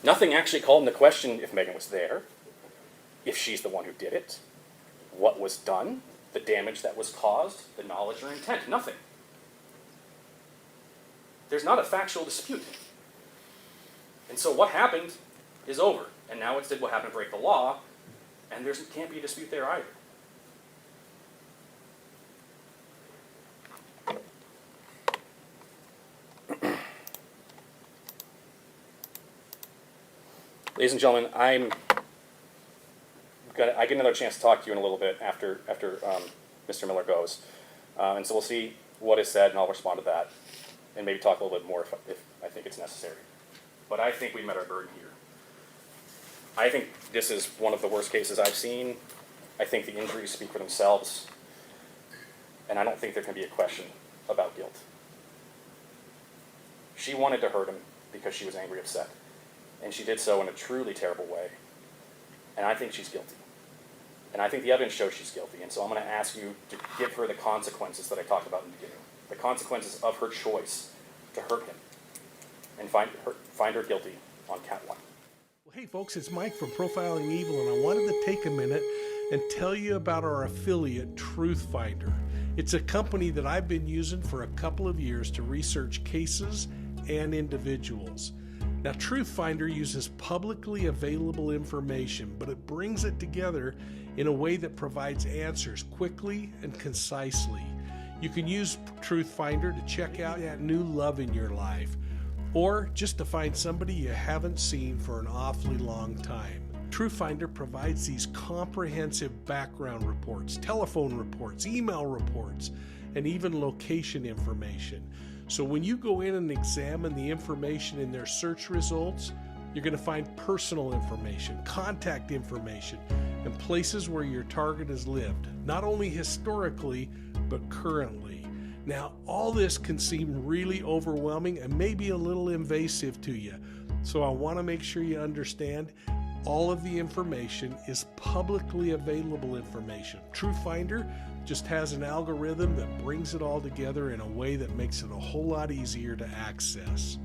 Nothing actually called into question if Megan was there, if she's the one who did it, what was done, the damage that was caused, the knowledge or intent. Nothing. There's not a factual dispute. And so what happened is over. And now it's did what happened break the law, and there can't be a dispute there either. Ladies and gentlemen, I get another chance to talk to you in a little bit after Mr. Miller goes. And so we'll see what is said, and I'll respond to that, and maybe talk a little bit more if I think it's necessary. But I think we met our burden here. I think this is one of the worst cases I've seen. I think the injuries speak for themselves, and I don't think there can be a question about guilt. She wanted to hurt him because she was angry, upset, and she did so in a truly terrible way, and I think she's guilty. And I think the evidence shows she's guilty, and so I'm going to ask you to give her the consequences that I talked about in the beginning, the consequences of her choice to hurt him, and find her guilty on count one. Hey folks, it's Mike from Profiling Evil, and I wanted to take a minute and tell you about our affiliate, Truthfinder. It's a company that I've been using for a couple of years to research cases and individuals. Now, Truthfinder uses publicly available information, but it brings it together in a way that provides answers quickly and concisely. You can use Truthfinder to check out that new love in your life, or just to find somebody you haven't seen for an awfully long time. Truthfinder provides these comprehensive background reports, telephone reports, email reports, and even location information. So when you go in and examine the information in their search results, you're going to find personal information, contact information, and places where your target has lived, not only historically, but currently. Now, all this can seem really overwhelming and maybe a little invasive to you. So I want to make sure you understand all of the information is publicly available information. Truthfinder just has an algorithm that brings it all together in a way that makes it a whole lot easier to access.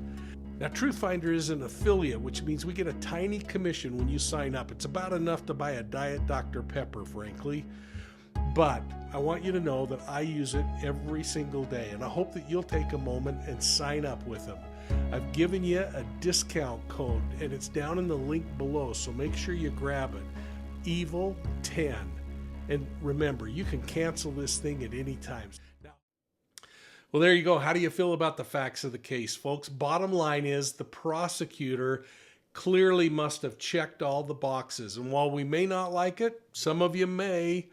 Now, Truthfinder is an affiliate, which means we get a tiny commission when you sign up. It's about enough to buy a Diet Dr. Pepper, frankly. But I want you to know that I use it every single day, and I hope that you'll take a moment and sign up with them. I've given you a discount code, and it's down in the link below, so make sure you grab it. EVIL10. And remember, you can cancel this thing at any time. Now, well, there you go. How do you feel about the facts of the case, folks? Bottom line is the prosecutor clearly must have checked all the boxes. And while we may not like it, some of you may,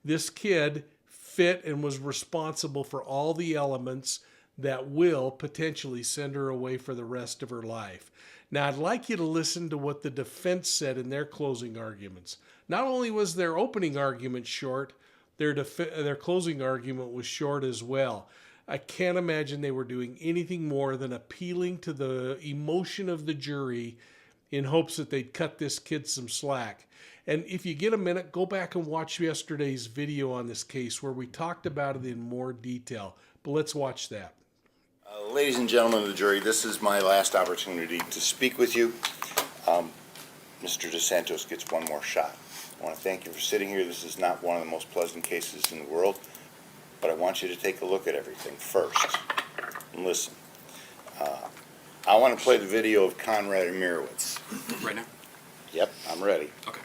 this kid fit and was responsible for all the elements that will potentially send her away for the rest of her life. Now, I'd like you to listen to what the defense said in their closing arguments. Not only was their opening argument short, their closing argument was short as well. I can't imagine they were doing anything more than appealing to the emotion of the jury in hopes that they'd cut this kid some slack. And if you get a minute, go back and watch yesterday's video on this case where we talked about it in more detail. But let's watch that. Ladies and gentlemen of the jury, this is my last opportunity to speak with you. Mr. DeSantos gets one more shot. I want to thank you for sitting here. This is not one of the most pleasant cases in the world, but I want you to take a look at everything first and listen. I want to play the video of Conrad Imirowicz. Right now? Yep, I'm ready. Okay.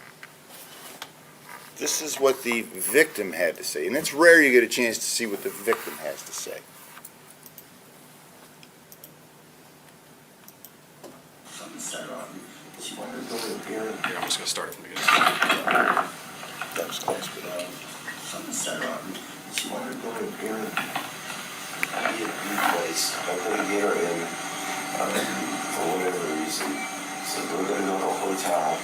This is what the victim had to say, and it's rare you get a chance to see what the victim has to say. She wanted to go to the beer. Here, I'm just going to start it from the beginning. That was close, but Something set her up. She wanted to go to the beer. I'd be at a new place. I couldn't get her in for whatever reason. So we're going to go to a hotel.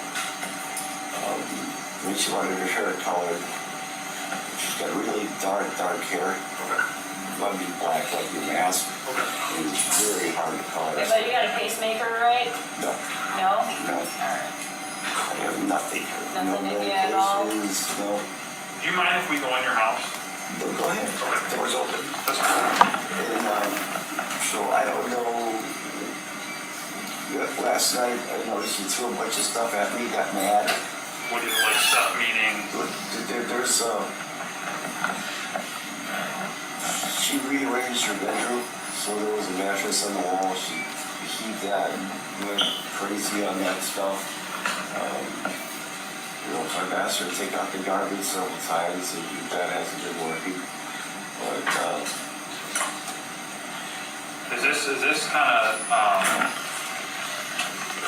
Then she wanted her hair colored. She's got really dark hair. It might be black like your mask. And it's very hard to color. Okay, but you got a pacemaker, right? No. No? No. Alright. I have nothing. Nothing in you at all? medications, no. Do you mind if we go in your house? But go ahead. Okay. Door's open. That's fine. And so I don't know. Last night I noticed you threw a bunch of stuff at me, got mad. What is like stuff meaning? There's she rearranged her bedroom, so there was a mattress on the wall. She heaved that and went crazy on that stuff. I've asked her to take out the garbage several times, and that hasn't been working. But Is this kind of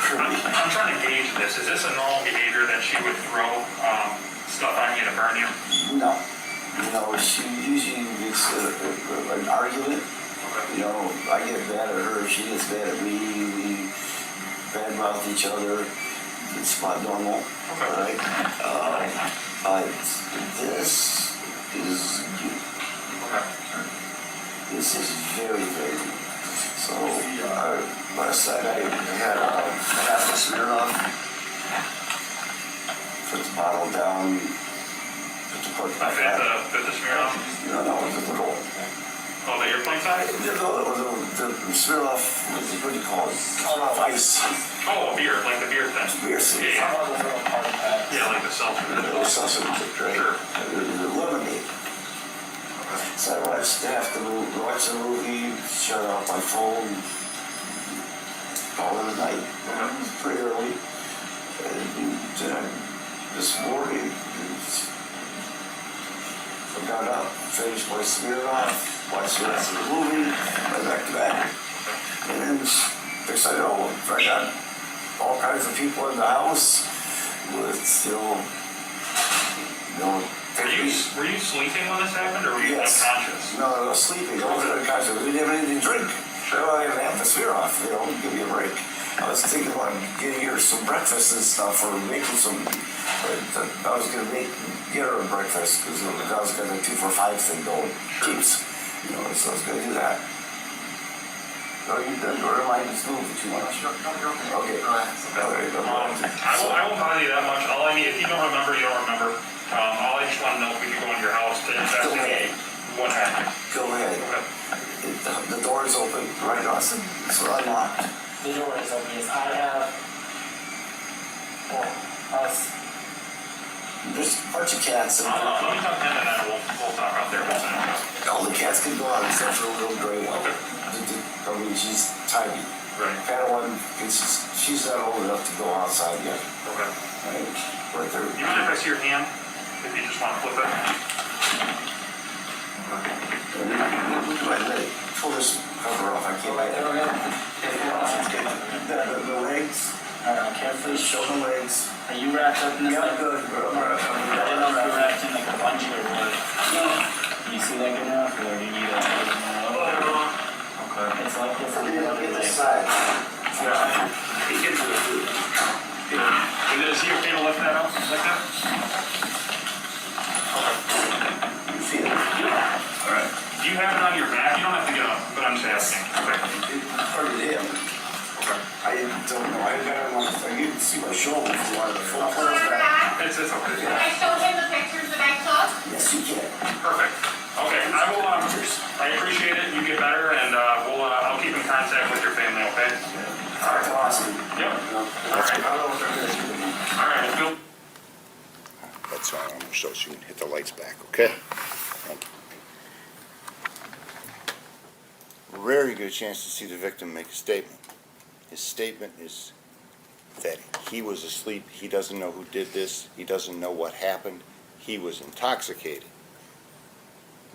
I'm trying to gauge this. Is this a normal behavior that she would throw stuff on you to burn you? no. She usually gets an argument. Okay. I get mad at her, she gets mad at me, we badmouth each other. It's not normal, Okay. right? This is This is very, very good. So, last night I had half a Smirnoff, put the bottle down, put the cork back on. Put the Smirnoff? No, it was a little. Oh, the airplane size? The Smirnoff, what do you call it? Smirnoff Ice. Oh, a beer, like the beer thing. Beer thing. Yeah, like the seltzer. The little seltzer, right? Sure. The lemonade. So I watched watch the movie, shut off my phone, all in the night. It was pretty early. And then this morning, I got up, finished my Smirnoff, watched the rest of the movie, went back to bed. And then they said, I got all kinds of people in the house with Were you sleeping when this happened, or were you unconscious? No, I was sleeping. I wasn't unconscious. We didn't have anything to drink. So I didn't have the Smirnoff, give me a break. I was thinking about getting her some breakfast and stuff, or making some. I was going to get her a breakfast because I was going to 2 for $5 thing going. Keeps, so I was going to do that. No, you done go to my school too much. Okay. I won't bother you that much. All I need, if you don't remember, you don't remember. All I just want to know if we can go in your house to investigate what happened. Go ahead. Okay. The door is open, right, Austin? It's unlocked. The door is open. Yes, I have. Us. There's a bunch of cats. Let me talk to him and then we'll talk out there. All the cats can go out except for a little gray one. She's tiny. Right. Padawan, she's not old enough to go outside yet. Okay. Right there. You mind if I see your hand? If you just want to flip it. Pull this cover off. I can't. The legs. face, show the legs. Are you wrapped up in this Yeah, thing? good, bro. I'm I right. didn't know if you were wrapped in like a bungee or what. Can you see that good enough, or do you need a little more? Okay. It's like this on the other Get this leg. side. Yeah. He gets it too. Is he okay to lift that up like that? You feel it? All right. Do you have it on your back? You don't have to get up, but I'm just asking. Okay. Part of him. I don't know. I didn't see my shoulder for a while. The full back. It's okay. Can I show him the pictures that I took? Yes, you can. Perfect. Okay, I will, I appreciate it. You get better, and I'll keep in contact with your family, okay? Talk to Austin. Yep. All right. I don't know what they're going to do. All right, Bill. That's all I'm gonna show so you can hit the lights back, okay? Thank you. Rarely get a chance to see the victim make a statement. His statement is that he was asleep, he doesn't know who did this, he doesn't know what happened, he was intoxicated.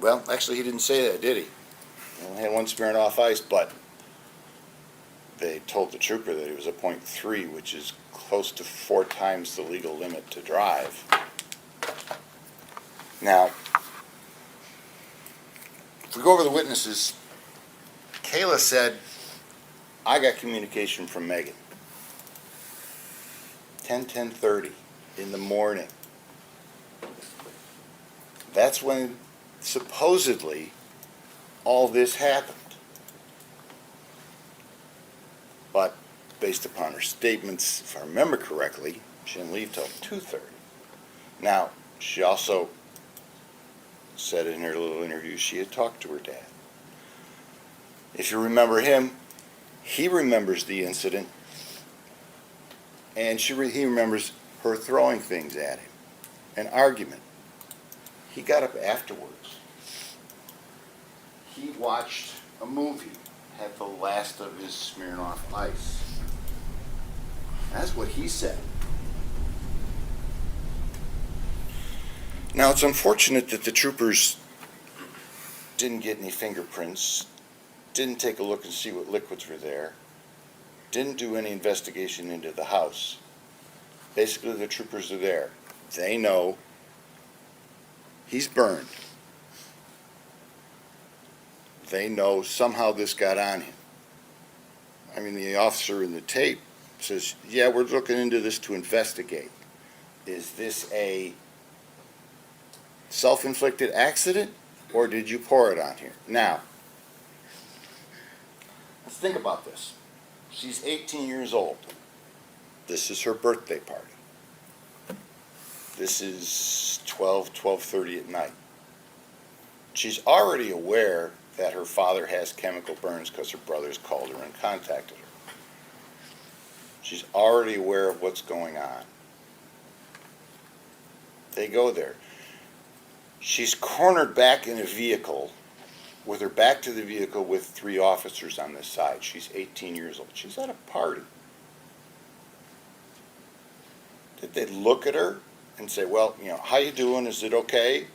Well, actually, he didn't say that, did he? He only had one Smirnoff off ice, but they told the trooper that he was a .3, which is close to 4 times the legal limit to drive. Now, if we go over the witnesses, Kayla said, I got communication from Megan. 10:30 in the morning. That's when supposedly all this happened. But based upon her statements, if I remember correctly, she didn't leave till 2:30. Now, she also said in her little interview she had talked to her dad. If you remember him, he remembers the incident, and he remembers her throwing things at him, an argument. He got up afterwards. He watched a movie, had the last of his Smirnoff Ice. That's what he said. Now, it's unfortunate that the troopers didn't get any fingerprints, didn't take a look and see what liquids were there, didn't do any investigation into the house. Basically, the troopers are there. They know he's burned. They know somehow this got on him. I mean, the officer in the tape says, yeah, we're looking into this to investigate. Is this a self-inflicted accident, or did you pour it on here? Now, let's think about this. She's 18 years old. This is her birthday party. This is 12:30 at night. She's already aware that her father has chemical burns because her brothers called her and contacted her. She's already aware of what's going on. They go there. She's cornered back in a vehicle with her back to the vehicle with 3 officers on this side. She's 18 years old. She's at a party. Did they look at her and say, well, you know, how you doing? Is it okay?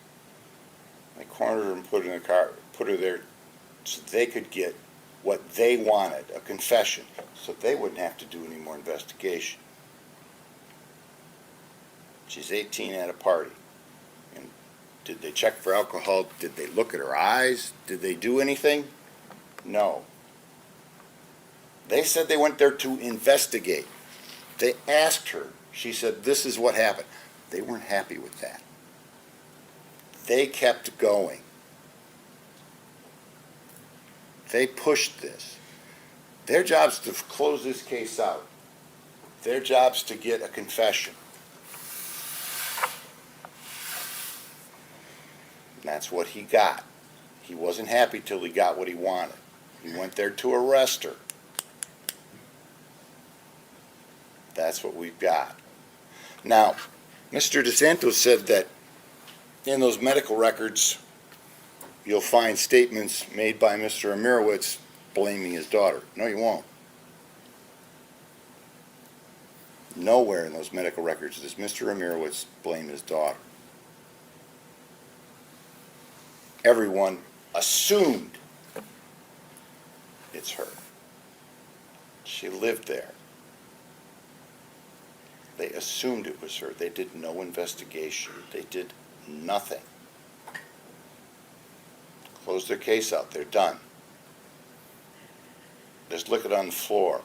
They cornered her and put her in the car, put her there so they could get what they wanted, a confession, so they wouldn't have to do any more investigation. She's 18 at a party. And did they check for alcohol? Did they look at her eyes? Did they do anything? No. They said they went there to investigate. They asked her. She said, this is what happened. They weren't happy with that. They kept going. They pushed this. Their job's to close this case out. Their job's to get a confession. And that's what he got. He wasn't happy till he got what he wanted. He went there to arrest her. That's what we've got. Now, Mr. DeSantos said that in those medical records, you'll find statements made by Mr. Imirowicz blaming his daughter. No, you won't. Nowhere in those medical records does Mr. Imirowicz blame his daughter. Everyone assumed it's her. She lived there. They assumed it was her. They did no investigation. They did nothing. Closed their case out. They're done. There's liquid on the floor.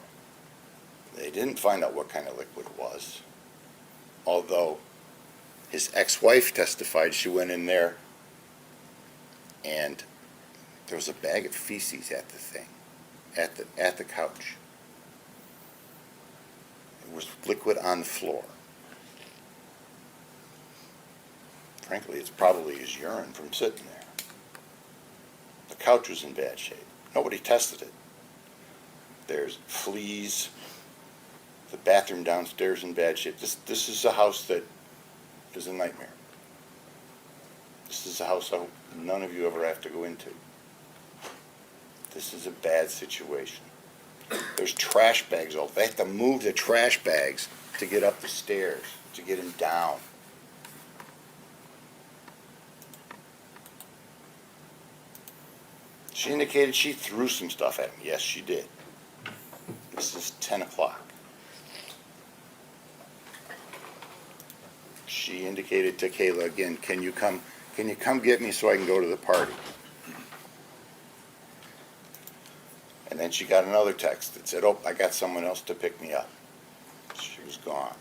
They didn't find out what kind of liquid it was. Although his ex-wife testified she went in there and there was a bag of feces at the thing, at the couch. It was liquid on the floor. Frankly, it's probably his urine from sitting there. The couch was in bad shape. Nobody tested it. There's fleas. The bathroom downstairs in bad shape. This is a house that is a nightmare. This is a house I hope none of you ever have to go into. This is a bad situation. There's trash bags all. They have to move the trash bags to get up the stairs, to get him down. She indicated she threw some stuff at him. Yes, she did. This is 10 o'clock. She indicated to Kayla again, can you come get me so I can go to the party? And then she got another text that said, oh, I got someone else to pick me up. She was gone.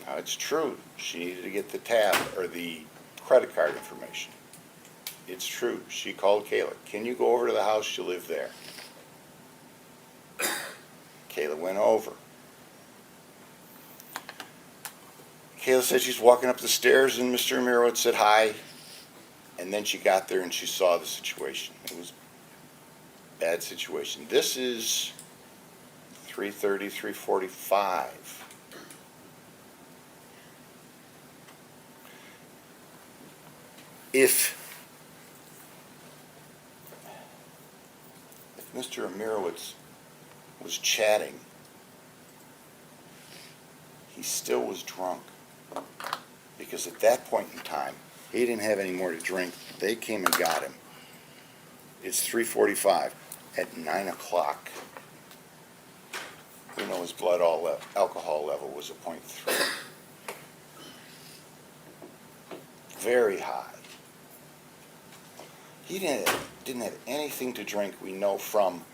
Now, it's true. She needed to get the tab or the credit card information. It's true. She called Kayla. Can you go over to the house? You live there. Kayla went over. Kayla said she's walking up the stairs and Mr. Imirowicz said hi. And then she got there and she saw the situation. It was a bad situation. This is 3:30, 3:45. If Mr. Imirowicz was chatting, he still was drunk. Because at that point in time, he didn't have any more to drink. They came and got him. It's 3:45. At 9 o'clock, we know his blood alcohol level was a 0.3. Very high. He didn't have anything to drink, we know, from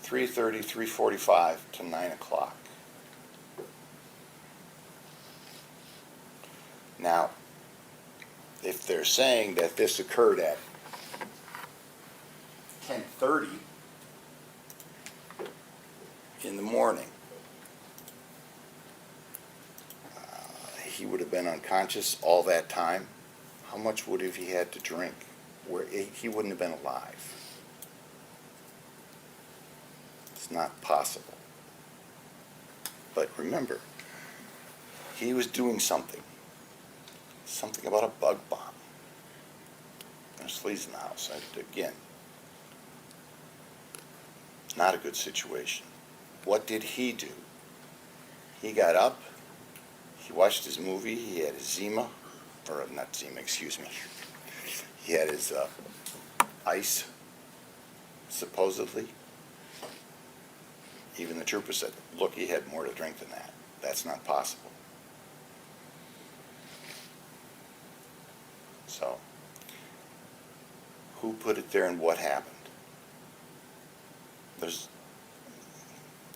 3:30, 3:45 to 9 o'clock. Now, if they're saying that this occurred at 10:30 in the morning, he would have been unconscious all that time. How much would have he had to drink? Where he wouldn't have been alive. It's not possible. But remember, he was doing something. Something about a bug bomb. There's fleas in the house. Again, not a good situation. What did he do? He got up, he watched his movie, he had his Zima, or not Zima, excuse me. He had his ice, supposedly. Even the trooper said, look, he had more to drink than that. That's not possible. So, who put it there and what happened?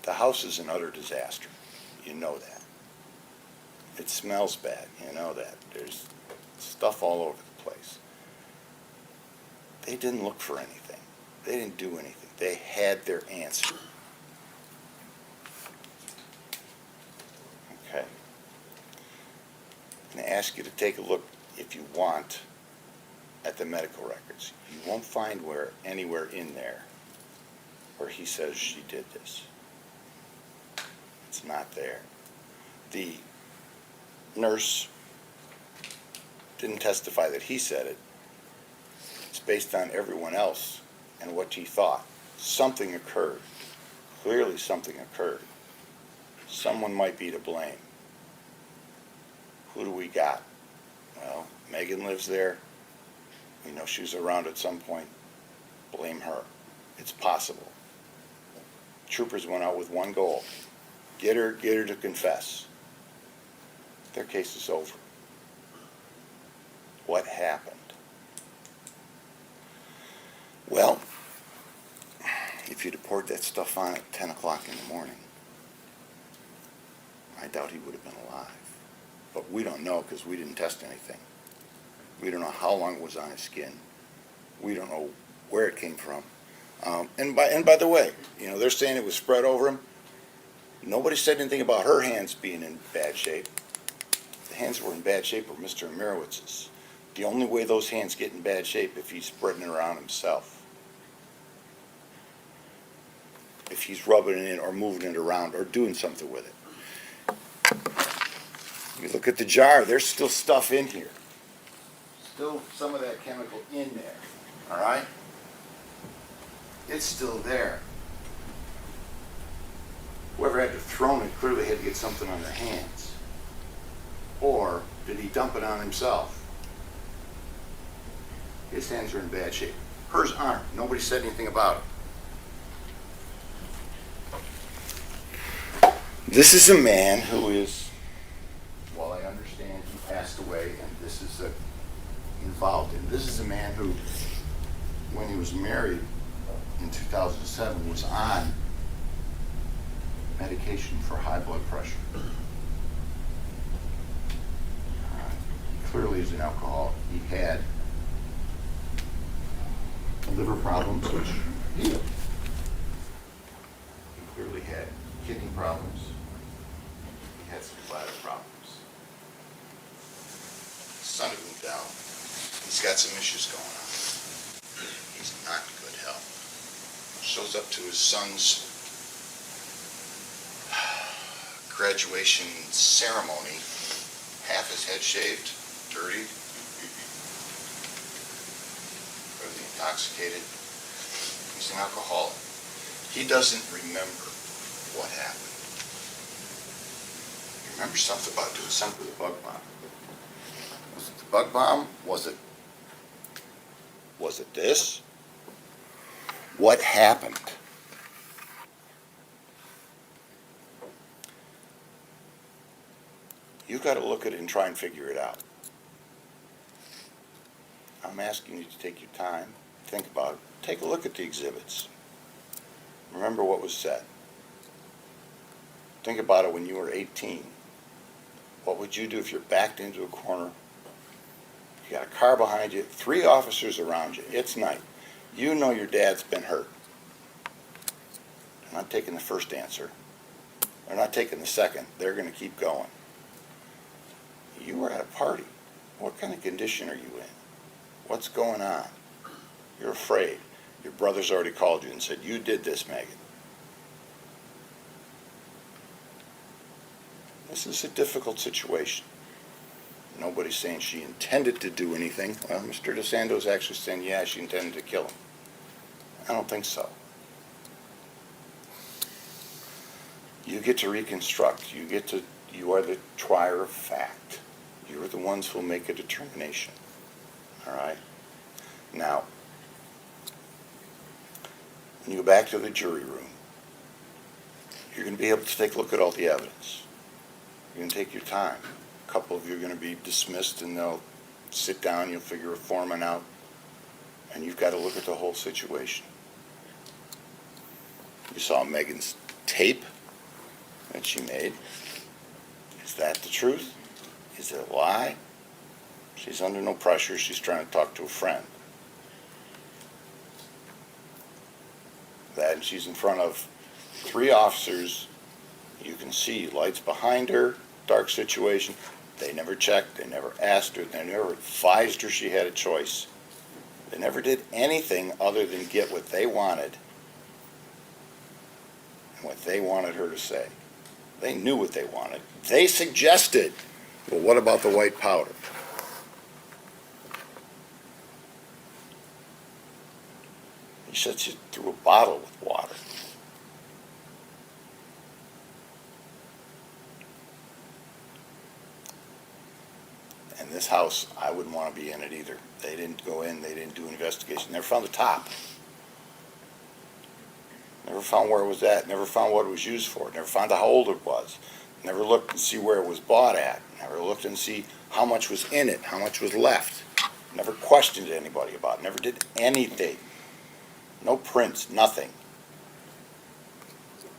The house is an utter disaster. You know that. It smells bad. You know that. There's stuff all over the place. They didn't look for anything. They didn't do anything. They had their answer. Okay. I'm going to ask you to take a look, if you want, at the medical records. You won't find anywhere in there where he says she did this. It's not there. The nurse didn't testify that he said it. It's based on everyone else and what he thought. Something occurred. Clearly something occurred. Someone might be to blame. Who do we got? Well, Megan lives there. We know she was around at some point. Blame her. It's possible. Troopers went out with one goal. Get her to confess. Their case is over. What happened? Well, if you'd have poured that stuff on at 10 o'clock in the morning, I doubt he would have been alive. But we don't know because we didn't test anything. We don't know how long it was on his skin. We don't know where it came from. And by the way, you know, they're saying it was spread over him. Nobody said anything about her hands being in bad shape. The hands were in bad shape were Mr. Imirowicz's. The only way those hands get in bad shape if he's spreading it around himself. If he's rubbing it in or moving it around or doing something with it. You look at the jar, there's still stuff in here. Still some of that chemical in there, all right? It's still there. Whoever had to throw it clearly had to get something on their hands. Or did he dump it on himself? His hands are in bad shape. Hers aren't. Nobody said anything about it. This is a man who is, well, I understand he passed away and this is involved in. This is a man who, when he was married in 2007, was on medication for high blood pressure. He clearly is an alcoholic. He had liver problems, which healed. He clearly had kidney problems. He had some bladder problems. His son had moved out. He's got some issues going on. He's not in good health. Shows up to his son's graduation ceremony, half his head shaved, dirty, really intoxicated. He's an alcoholic. He doesn't remember what happened. He remembers something about doing something with a bug bomb. Was it the bug bomb? Was it this? What happened? You've got to look at it and try and figure it out. I'm asking you to take your time, think about it, take a look at the exhibits. Remember what was said. Think about it when you were 18. What would you do if you're backed into a corner? You got a car behind you, 3 officers around you, it's night. You know your dad's been hurt. They're not taking the first answer. They're not taking the second. They're going to keep going. You were at a party. What kind of condition are you in? What's going on? You're afraid. Your brother's already called you and said, you did this, Megan. This is a difficult situation. Nobody's saying she intended to do anything. Well, Mr. DeSanto's actually saying, yeah, she intended to kill him. I don't think so. You get to reconstruct. You are the trier of fact. You're the ones who will make a determination. All right? Now, when you go back to the jury room, you're going to be able to take a look at all the evidence. You're going to take your time. A couple of you are going to be dismissed and they'll sit down, you'll figure a foreman out, and you've got to look at the whole situation. You saw Megan's tape that she made. Is that the truth? Is it a lie? She's under no pressure. She's trying to talk to a friend. That, and she's in front of 3 officers. You can see lights behind her, dark situation. They never checked. They never asked her. They never advised her she had a choice. They never did anything other than get what they wanted and what they wanted her to say. They knew what they wanted. They suggested, well, what about the white powder? He said she threw a bottle with water. And this house, I wouldn't want to be in it either. They didn't go in, they didn't do an investigation. They never found the top. Never found where it was at, never found what it was used for, never found out how old it was, never looked and see where it was bought at, never looked and see how much was in it, how much was left, never questioned anybody about it, never did anything. No prints, nothing.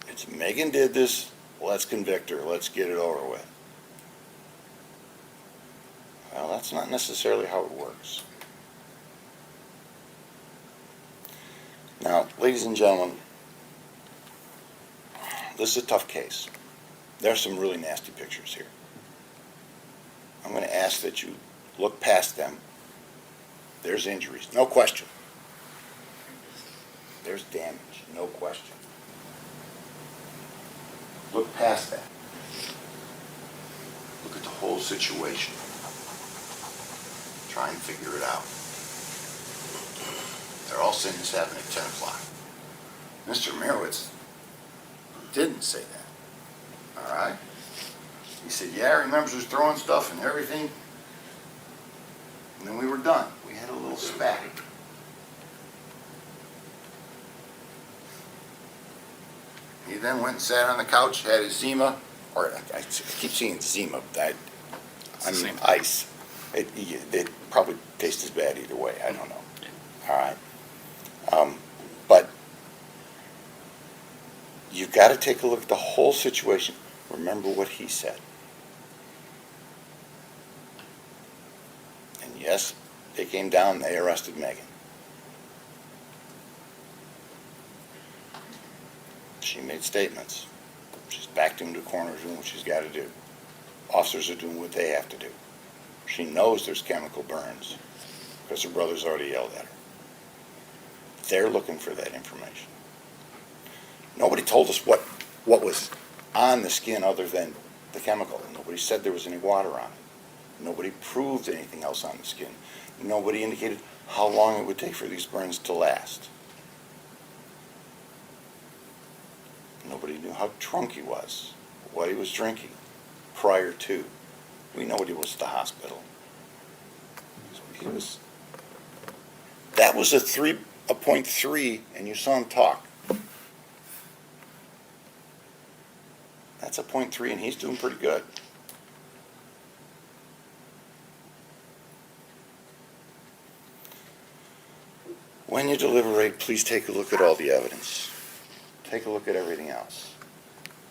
It's Megan did this, let's convict her, let's get it over with. Well, that's not necessarily how it works. Now, ladies and gentlemen, this is a tough case. There's some really nasty pictures here. I'm going to ask that you look past them. There's injuries, no question. There's damage, no question. Look past that. Look at the whole situation. Try and figure it out. They're all saying this happened at 10 o'clock. Mr. Imirowicz didn't say that. All right? He said, yeah, I remember he was throwing stuff and everything. And then we were done. We had a little spat. He then went and sat on the couch, had his Zima, or I keep seeing Zima. I mean ice. It probably tastes as bad either way. I don't know. All right. But you've got to take a look at the whole situation. Remember what he said. And yes, they came down and they arrested Megan. She made statements. She's backed him to the corner doing what she's got to do. Officers are doing what they have to do. She knows there's chemical burns because her brother's already yelled at her. They're looking for that information. Nobody told us what was on the skin other than the chemical. Nobody said there was any water on it. Nobody proved anything else on the skin. Nobody indicated how long it would take for these burns to last. Nobody knew how drunk he was, what he was drinking prior to. We know what he was at the hospital. That was a 0.3, and you saw him talk. That's a 0.3, and he's doing pretty good. When you deliberate, please take a look at all the evidence. Take a look at everything else.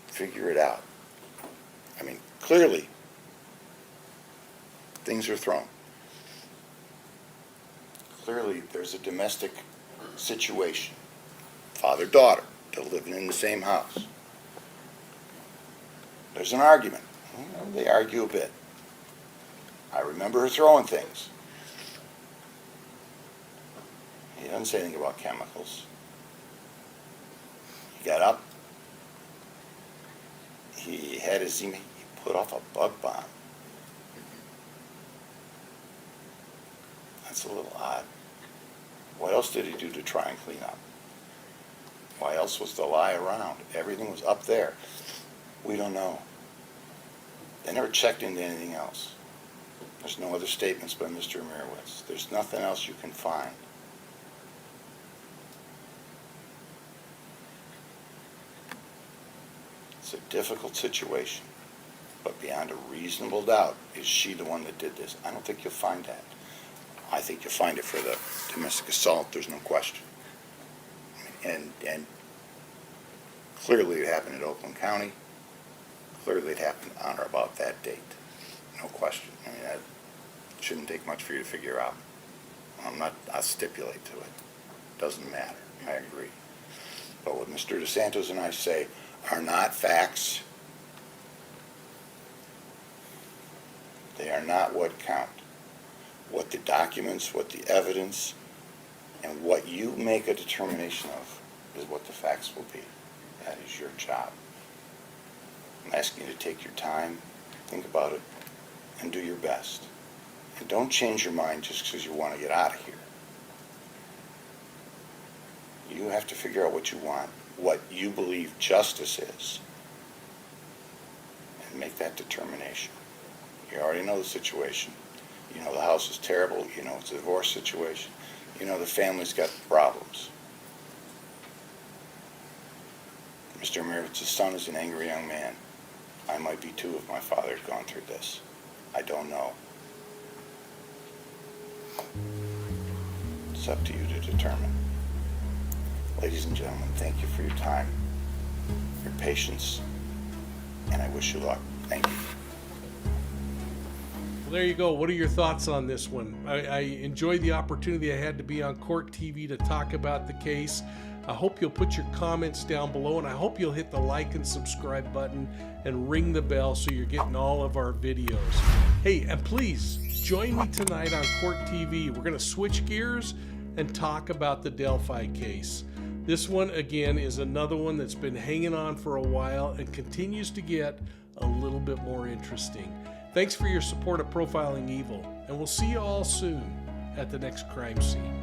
Figure it out. I mean, clearly, things are thrown. Clearly, there's a domestic situation. Father-daughter, they're living in the same house. There's an argument. Well, they argue a bit. I remember her throwing things. He doesn't say anything about chemicals. He got up. He had his Zima. He put off a bug bomb. That's a little odd. What else did he do to try and clean up? Why else was the lie around? Everything was up there. We don't know. They never checked into anything else. There's no other statements by Mr. Imirowicz. There's nothing else you can find. It's a difficult situation, but beyond a reasonable doubt, is she the one that did this? I don't think you'll find that. I think you'll find it for the domestic assault, there's no question. And clearly it happened in Oakland County. Clearly it happened on or about that date. No question. I mean, that shouldn't take much for you to figure out. I'll stipulate to it. Doesn't matter. I agree. But what Mr. DeSantos and I say are not facts. They are not what count. What the documents, what the evidence, and what you make a determination of is what the facts will be. That is your job. I'm asking you to take your time, think about it, and do your best. And don't change your mind just because you want to get out of here. You have to figure out what you want, what you believe justice is, and make that determination. You already know the situation. You know the house is terrible. You know it's a divorce situation. You know the family's got problems. Mr. Imiriwicz's son is an angry young man. I might be too if my father had gone through this. I don't know. It's up to you to determine. Ladies and gentlemen, thank you for your time, your patience, and I wish you luck. Thank you. Well, there you go. What are your thoughts on this one? I enjoyed the opportunity I had to be on Court TV to talk about the case. I hope you'll put your comments down below, and I hope you'll hit the like and subscribe button and ring the bell so you're getting all of our videos. Hey, and please join me tonight on Court TV. We're going to switch gears and talk about the Delphi case. This one, again, is another one that's been hanging on for a while and continues to get a little bit more interesting. Thanks for your support of Profiling Evil, and we'll see you all soon at the next crime scene.